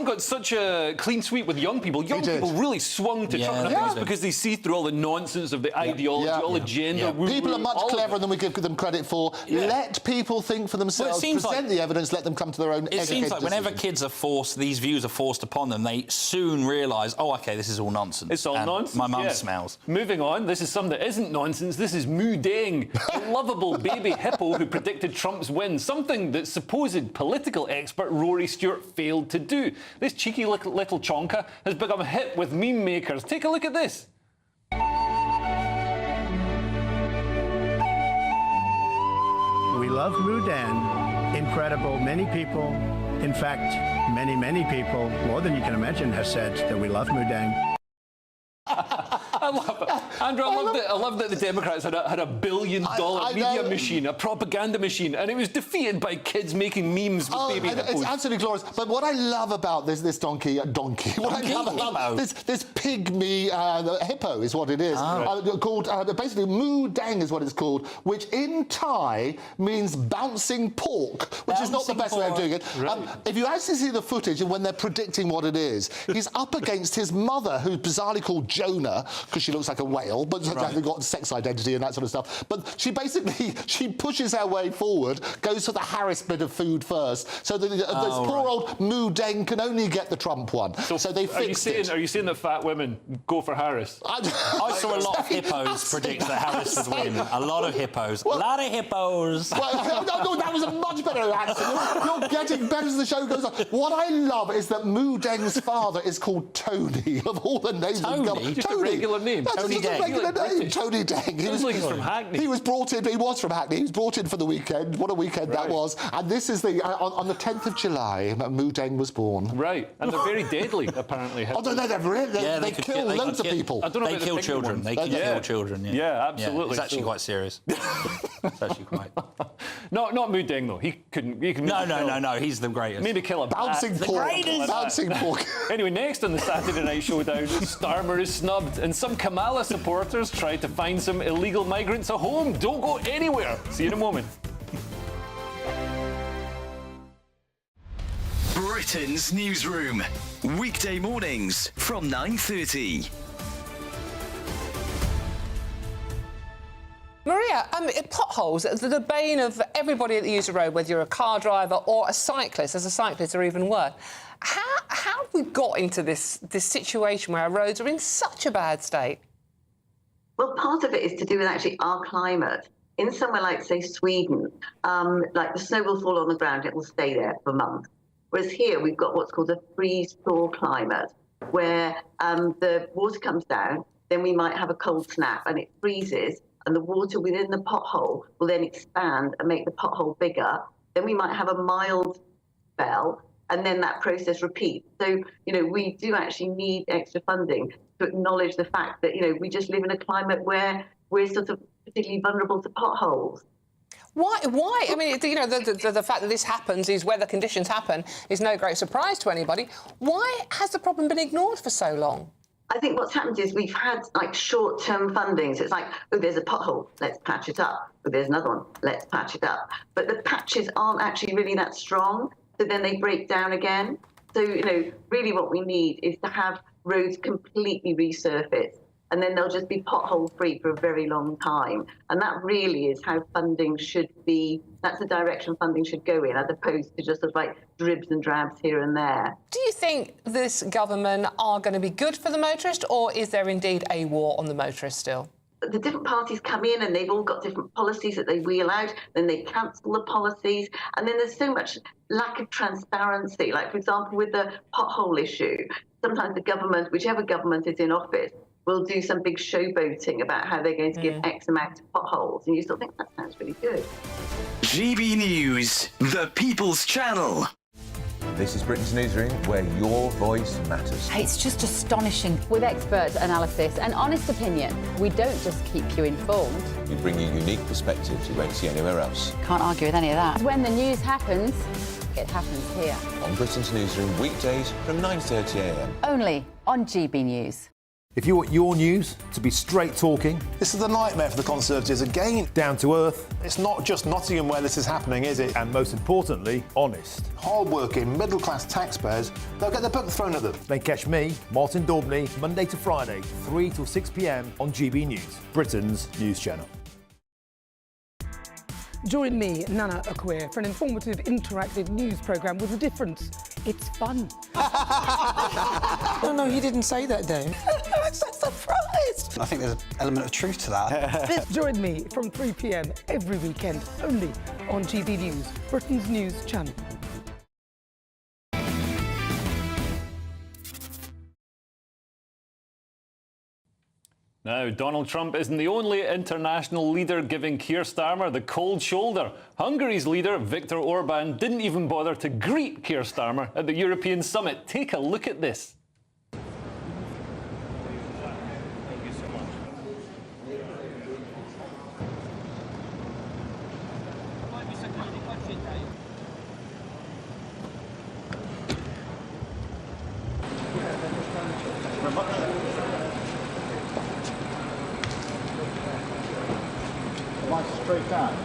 got such a clean sweep with young people. Young people really swung to Trump. And I think it's because they see through all the nonsense of the ideology, all the gender. People are much cleverer than we give them credit for. Let people think for themselves, present the evidence, let them come to their own educated decisions. It seems like whenever kids are these views are forced upon them, they soon realise, oh, OK, this is all nonsense. It's all nonsense. My mum smells. Moving on, this is something that isn't nonsense. This is Mu Deng, a lovable baby hippo who predicted Trump's win, something that supposed political expert Rory Stewart failed to do. This cheeky little chonka has become a hit with meme makers. Take a look at this. We love Mu Deng. Incredible. Many people, in fact, many people, more than you can imagine, have said that we love Mu Deng. Andrew, I love that the Democrats had a $1 billion media machine, a propaganda machine, and it was defeated by kids making memes with baby hippos. It's absolutely glorious. But what I love about this donkey, what I love about this pygmy hippo is what it is, called basically moo dang is what it's called, which in Thai means bouncing pork, which is not the best way of doing it. Right. If you actually see the footage and when they're predicting what it is, he's up against his mother, who's bizarrely called Jonah because she looks like a whale, but they've got sex identity and that sort of stuff. But she basically pushes her way forward, goes for the Harris bit of food first, so that this poor old moo dang can only get the Trump one. So they fixed it. Are you saying that fat women go for Harris? I saw a lot of hippos predict that Harris would win. A lot of hippos. A lot of hippos. Well, no, that was a much better answer. You're getting better as the show goes on. What I love is that Moo Deng's father is called Tony, of all the names. Tony? Just a regular name. That's just a regular name. Tony Deng. He was from Hackney. He was brought in. He was from Hackney. He was brought in for the weekend. What a weekend that was. And this is on the 10th of July, Moo Deng was born. Right. And they're very deadly, apparently. Oh, no, they kill loads of people. I don't know they kill children. They can kill children. Yeah, absolutely. It's actually quite serious. It's actually quite. Not Moo Deng though. He couldn't. No. He's the greatest. Maybe kill a bouncing pork. Bouncing pork. Anyway, next on the Saturday Night Showdown, Starmer is snubbed, and some Kamala supporters try to find some illegal migrants a home. Don't go anywhere. See you in a moment. Britain's newsroom, weekday mornings from 9:30. Maria, potholes, the bane of everybody that uses the road, whether you're a car driver or a cyclist. As a cyclist, are even worse. How have we got into this situation where our roads are in such a bad state? Well, part of it is to do with actually our climate. In somewhere like, say, Sweden, like the snow will fall on the ground, it will stay there for months. Whereas here we've got what's called a freeze-thaw climate, where the water comes down, then we might have a cold snap and it freezes, and the water within the pothole will then expand and make the pothole bigger. Then we might have a mild spell, and then that process repeats. So, we do actually need extra funding to acknowledge the fact that, we just live in a climate where we're sort of particularly vulnerable to potholes. Why? I mean, the fact that this happens, these weather conditions happen, is no great surprise to anybody. Why has the problem been ignored for so long? I think what's happened is we've had short-term funding. So it's like, oh, there's a pothole, let's patch it up. Oh, there's another one, let's patch it up. But the patches aren't actually really that strong, so then they break down again. So, really what we need is to have roads completely resurfaced, and then they'll just be pothole-free for a very long time. And that really is how funding should be. That's the direction funding should go in, as opposed to just sort of dribs and drabs here and there. Do you think this government are going to be good for the motorist, or is there indeed a war on the motorist still? The different parties come in and they've all got different policies that they wheel out, then they cancel the policies, and then there's so much lack of transparency. Like, for example, with the pothole issue, sometimes the government, whichever government is in office, will do some big showboating about how they're going to give X amount of potholes, and you still think that sounds really good. GB News, the People's Channel. This is Britain's newsroom, where your voice matters. It's just astonishing. With expert analysis and honest opinion, we don't just keep you informed. We bring you unique perspectives you won't see anywhere else. Can't argue with any of that. When the news happens, it happens here. On Britain's newsroom, weekdays from 9:30 a.m. Only on GB News. If you want your news to be straight talking... This is a nightmare for the Conservatives again. Down to earth. It's not just Nottingham where this is happening, is it? And most importantly, honest. Hard-working, middle-class taxpayers, they'll get their book thrown at them. Then catch me, Martin Daubney, Monday to Friday, 3 till 6 p.m. on GB News, Britain's news channel. Join me, Nana Akweer, for an informative, interactive news programme with a difference. It's fun. No, he didn't say that, though. I'm so surprised. I think there's an element of truth to that. Join me from 3 p.m. every weekend, only on GB News, Britain's news channel. Now, Donald Trump isn't the only international leader giving Keir Starmer the cold shoulder. Hungary's leader, Viktor Orban, didn't even bother to greet Keir Starmer at the European summit. Take a look at this. straight down.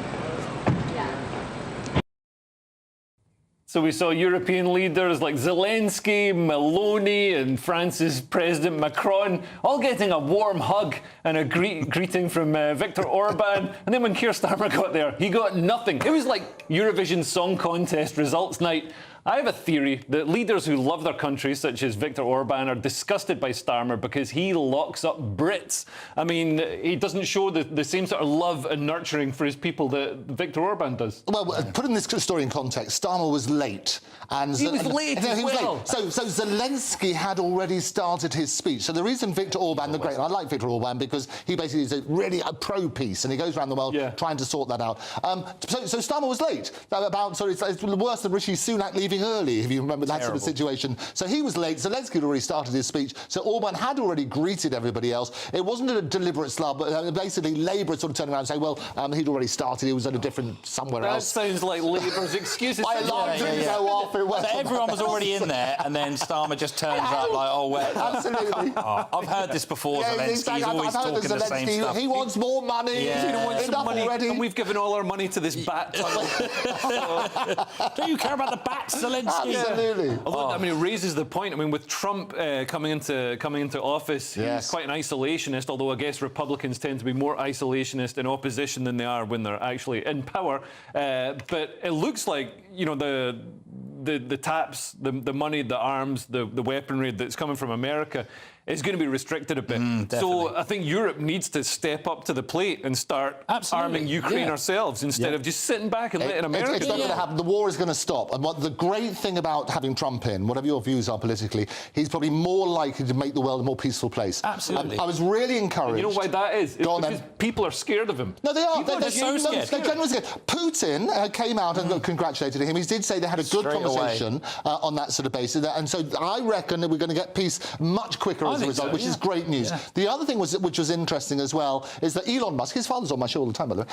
So we saw European leaders like Zelensky, Meloni and France's President Macron all getting a warm hug and a greeting from Viktor Orban. And then when Keir Starmer got there, he got nothing. It was like Eurovision Song Contest results night. I have a theory that leaders who love their countries, such as Viktor Orban, are disgusted by Starmer because he locks up Brits. I mean, he doesn't show the same sort of love and nurturing for his people that Viktor Orban does. Well, putting this story in context, Starmer was late. And he was late as well. So Zelensky had already started his speech. So the reason Viktor Orban, the great, and I like Viktor Orban because he basically is really pro-peace and he goes around the world trying to sort that out. So Starmer was late. It's worse than Rishi Sunak leaving early, if you remember that sort of situation. So he was late. Zelensky had already started his speech. So Orban had already greeted everybody else. It wasn't a deliberate slub, but basically Labour sort of turned around and say, well, he'd already started. He was at a different somewhere else. That sounds like Labour's excuses. I allowed him to go off. So everyone was already in there, and then Starmer just turns up like, oh, where? Absolutely. I've heard this before. Zelensky's always talking the same stuff. He wants more money. He wants some money, already. and we've given all our money to this bat tunnel. Don't you care about the bats, Zelensky? Absolutely. Although, I mean, it raises the point. I mean, with Trump coming into office, he's quite an isolationist. Although I guess Republicans tend to be more isolationist in opposition than they are when they're actually in power. But it looks like the taps, the money, the arms, the weaponry that's coming from America is going to be restricted a bit. So I think Europe needs to step up to the plate and start arming Ukraine ourselves instead of just sitting back and letting America It's not going to happen. The war is going to stop. And what the great thing about having Trump in, whatever your views are politically, he's probably more likely to make the world a more peaceful place. Absolutely. I was really encouraged. You know why that is? It's because people are scared of him. No, they are. They're so scared. They're genuinely scared. Putin came out and congratulated him. He did say they had a good conversation on that sort of basis. And so I reckon that we're going to get peace much quicker as a result, which is great news. The other thing which was interesting as well is that Elon Musk, his father's on my show all the time, by the way.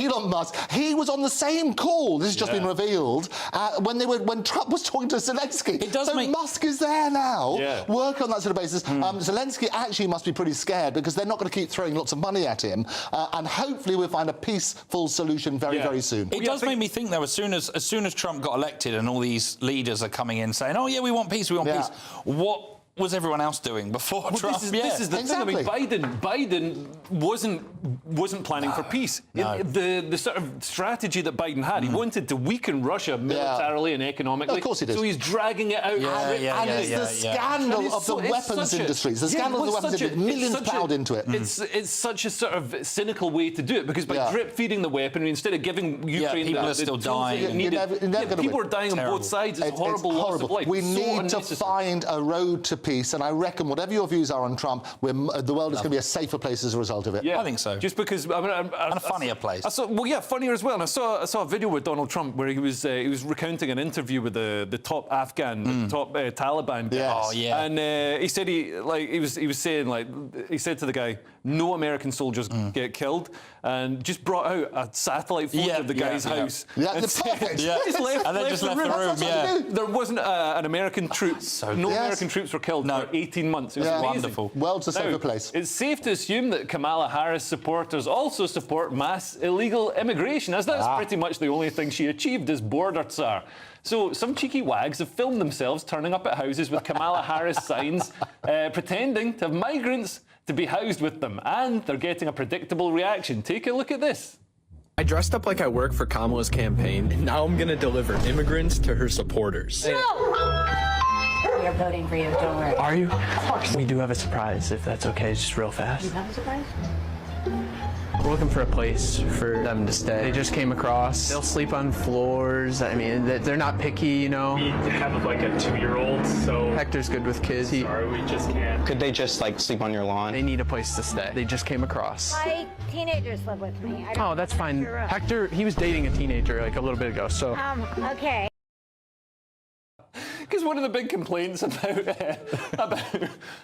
Elon Musk, he was on the same call. This has just been revealed when Trump was talking to Zelensky. Musk is there now, work on that sort of basis. Zelensky actually must be pretty scared because they're not going to keep throwing lots of money at him, and hopefully we'll find a peaceful solution very soon. It does make me think though, as soon as Trump got elected and all these leaders are coming in saying, oh yeah, we want peace, peace. What was everyone else doing before Trump? This is the thing. I mean, Biden wasn't planning for peace. No. The sort of strategy that Biden had, he wanted to weaken Russia militarily and economically. Of course he did. So he's dragging it out. And it's the scandal of the weapons industries. The scandal of the weapons industry. Millions plowed into it. It's such a sort of cynical way to do it because by drip feeding the weaponry instead of giving Ukraine people are still dying. People are dying on both sides. It's horrible loss of life. We need to find a road to peace, and I reckon whatever your views are on Trump, the world is going to be a safer place as a result of it. I think so. Just because and a funnier place. Funnier as well. And I saw a video with Donald Trump where he was recounting an interview with the top Afghan, the top Taliban guy. And he said he said to the guy, no American soldiers get killed, and just brought out a satellite photo of the guy's house. Just left the room. There wasn't an American troop. American troops were killed for 18 months. It was amazing. Wonderful. World's a safer place. It's safe to assume that Kamala Harris supporters also support mass illegal immigration, as that's pretty much the only thing she achieved as border czar. So some cheeky wags have filmed themselves turning up at houses with Kamala Harris signs, pretending to have migrants to be housed with them, and they're getting a predictable reaction. Take a look at this. I dressed up like I work for Kamala's campaign, and now I'm going to deliver immigrants to her supporters. We are voting for you, don't worry. Are you? Of course. We do have a surprise, if that's okay, just real fast. You have a surprise? We're looking for a place for them to stay. They just came across. They'll sleep on floors. I mean, they're not picky, you know. We have like a 2-year-old, so... Hector's good with kids. Sorry, we just can't. Could they just, like, sleep on your lawn? They need a place to stay. They just came across. My teenagers live with me. Oh, that's fine. Hector, he was dating a teenager, like, a little bit ago, so... Okay. Because one of the big complaints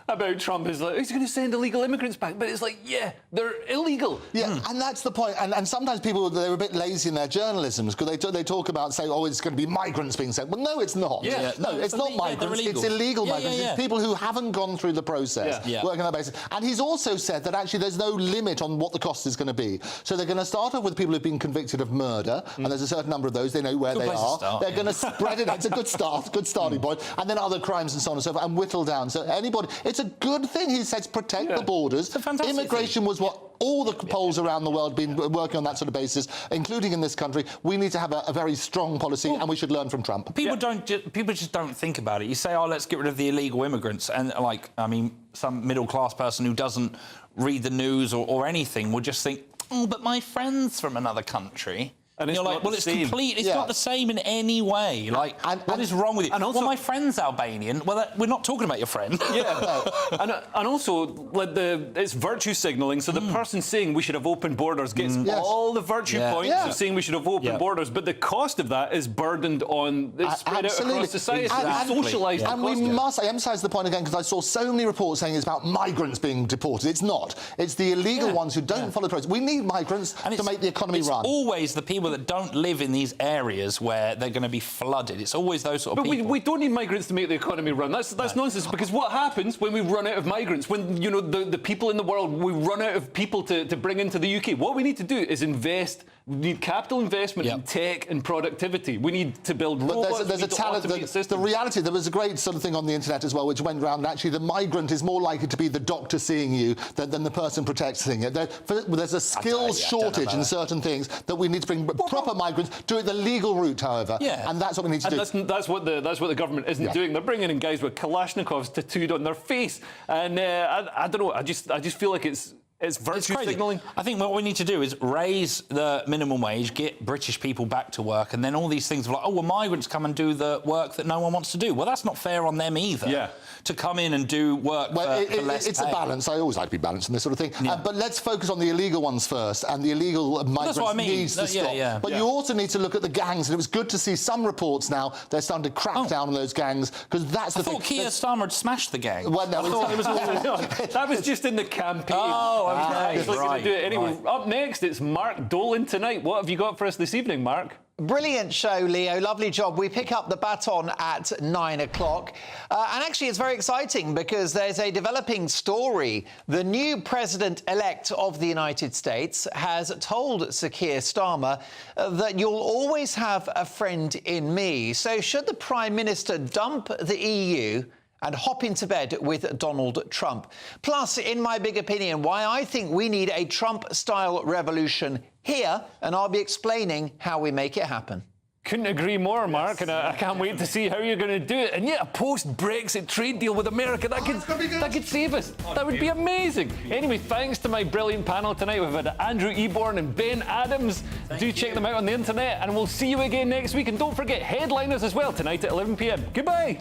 about Trump is like, he's going to send illegal immigrants back. But it's like, yeah, they're illegal. Yeah, and that's the point. And sometimes people, they're a bit lazy in their journalism because they talk about, say, oh, it's going to be migrants being sent. Well, no, it's not. Yeah. No, it's not migrants. It's illegal migrants. It's people who haven't gone through the process working on that basis. And he's also said that actually there's no limit on what the cost is going to be. So they're going to start off with people who've been convicted of murder, and there's a certain number of those. They know where they are. They're going to spread it. It's a good start, good starting point. And then other crimes and so on and so forth, and whittle down. So anybody, it's a good thing. He says protect the borders. It's a fantastic Immigration thing. Was what all the polls around the world have been working on that sort of basis, including in this country. We need to have a very strong policy, and we should learn from Trump. People just don't think about it. You say, oh, let's get rid of the illegal immigrants, and like, I mean, some middle-class person who doesn't read the news or anything will just think, oh, but my friend's from another country. And you're like, well, it's complete. It's not the same in any way. Like, what is wrong with you? And also, well, my friend's Albanian. Well, we're not talking about your friend. Yeah, and also, like it's virtue signalling. So the person saying we should have open borders gets all the virtue points of saying we should have open borders, but the cost of that is burdened on. It's spread out across society. Exactly. It's socialised. And we must. I emphasise the point again because I saw so many reports saying it's about migrants being deported. It's not. It's the illegal ones who don't follow the process. We need migrants to make the economy run. It's always the people that don't live in these areas where they're going to be flooded. It's always those sort of people. But we don't need migrants to make the economy run. That's nonsense, because what happens when we run out of migrants, when, you know, the people in the world, we run out of people to bring into the UK, what we need to do is invest. We need capital investment in tech and productivity. We need to build robots. But there's a talent. The reality, there was a great sort of thing on the internet as well, which went around. Actually, the migrant is more likely to be the doctor seeing you than the person protecting it. There's a skills shortage in certain things that we need to bring proper migrants. Do it the legal route, however. Yeah. And that's what we need to do. That's what the government isn't doing. They're bringing in guys with Kalashnikovs tattooed on their face, and I don't know. I just feel like it's virtue signalling. I think what we need to do is raise the minimum wage, get British people back to work, and then all these things of like, oh, well, migrants come and do the work that no one wants to do. Well, that's not fair on them either. Yeah. To come in and do work for less it's pay. a balance. I always like to be balanced in this sort of thing. Yeah. But let's focus on the illegal ones first, and the illegal migrants needs to stop. But you also need to look at the gangs, and it was good to see some reports now. They're starting to crack down on those gangs, because that's the thing. I thought Keir Starmer had smashed the gang. Well, no, that was just in the campaign. Oh, okay. He's not going to do it anyway. Up next, it's Mark Dolan tonight. What have you got for us this evening, Mark? Brilliant show, Leo. Lovely job. We pick up the baton at 9 o'clock. And actually, it's very exciting because there's a developing story. The new president-elect of the United States has told Sir Keir Starmer that you'll always have a friend in me. So should the Prime Minister dump the EU and hop into bed with Donald Trump? Plus, in my big opinion, why I think we need a Trump-style revolution here, and I'll be explaining how we make it happen. Couldn't agree more, Mark, and I can't wait to see how you're going to do it. And yet, a post-Brexit trade deal with America, that could save us. That would be amazing. Anyway, thanks to my brilliant panel tonight. We've had Andrew Eborn and Ben Adams. Do check them out on the internet, and we'll see you again next week. And don't forget headliners as well tonight at 11 p.m. Goodbye.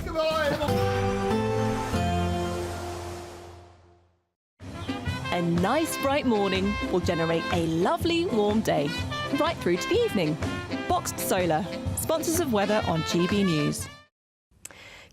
A nice bright morning will generate a lovely warm day, right through to the evening. Boxed Solar, sponsors of weather on GB News.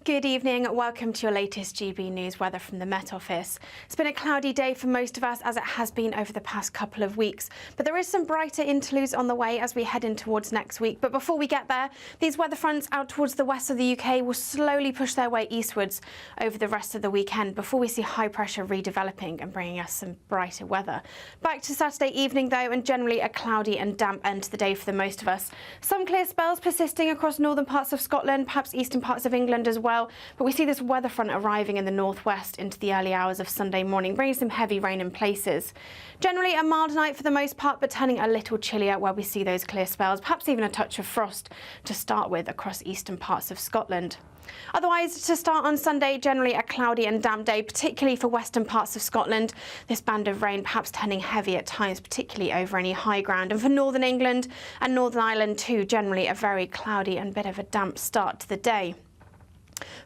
Good evening. Welcome to your latest GB News weather from the Met Office. It's been a cloudy day for most of us, as it has been over the past couple of weeks. But there is some brighter interludes on the way as we head in towards next week. But before we get there, these weather fronts out towards the west of the UK will slowly push their way eastwards over the rest of the weekend before we see high pressure redeveloping and bringing us some brighter weather. Back to Saturday evening, though, and generally a cloudy and damp end to the day for the most of us. Some clear spells persisting across northern parts of Scotland, perhaps eastern parts of England as well. But we see this weather front arriving in the northwest into the early hours of Sunday morning, bringing some heavy rain in places. Generally a mild night for the most part, but turning a little chillier where we see those clear spells, perhaps even a touch of frost to start with across eastern parts of Scotland. Otherwise, to start on Sunday, generally a cloudy and damp day, particularly for western parts of Scotland. This band of rain perhaps turning heavy at times, particularly over any high ground. And for northern England and Northern Ireland too, generally a very cloudy and bit of a damp start to the day.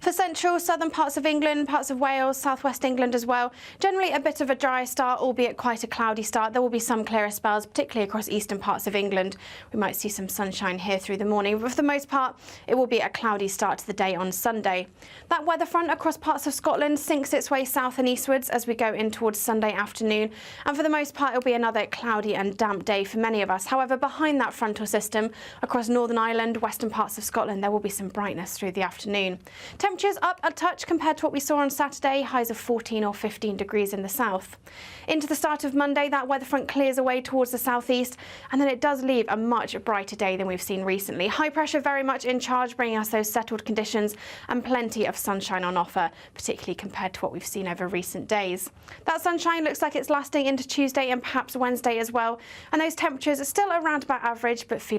For central, southern parts of England, parts of Wales, southwest England as well, generally a bit of a dry start, albeit quite a cloudy start. There will be some clearer spells, particularly across eastern parts of England. We might see some sunshine here through the morning, but for the most part, it will be a cloudy start to the day on Sunday. That weather front across parts of Scotland sinks its way south and eastwards as we go in towards Sunday afternoon. And for the most part, it'll be another cloudy and damp day for many of us. However, behind that frontal system, across Northern Ireland, western parts of Scotland, there will be some brightness through the afternoon. Temperatures up a touch compared to what we saw on Saturday, highs of 14 or 15 degrees in the south. Into the start of Monday, that weather front clears away towards the southeast, and then it does leave a much brighter day than we've seen recently. High pressure very much in charge, bringing us those settled conditions and plenty of sunshine on offer, particularly compared to what we've seen over recent days. That sunshine looks like it's lasting into Tuesday and perhaps Wednesday as well, and those temperatures are still around about average, but feeling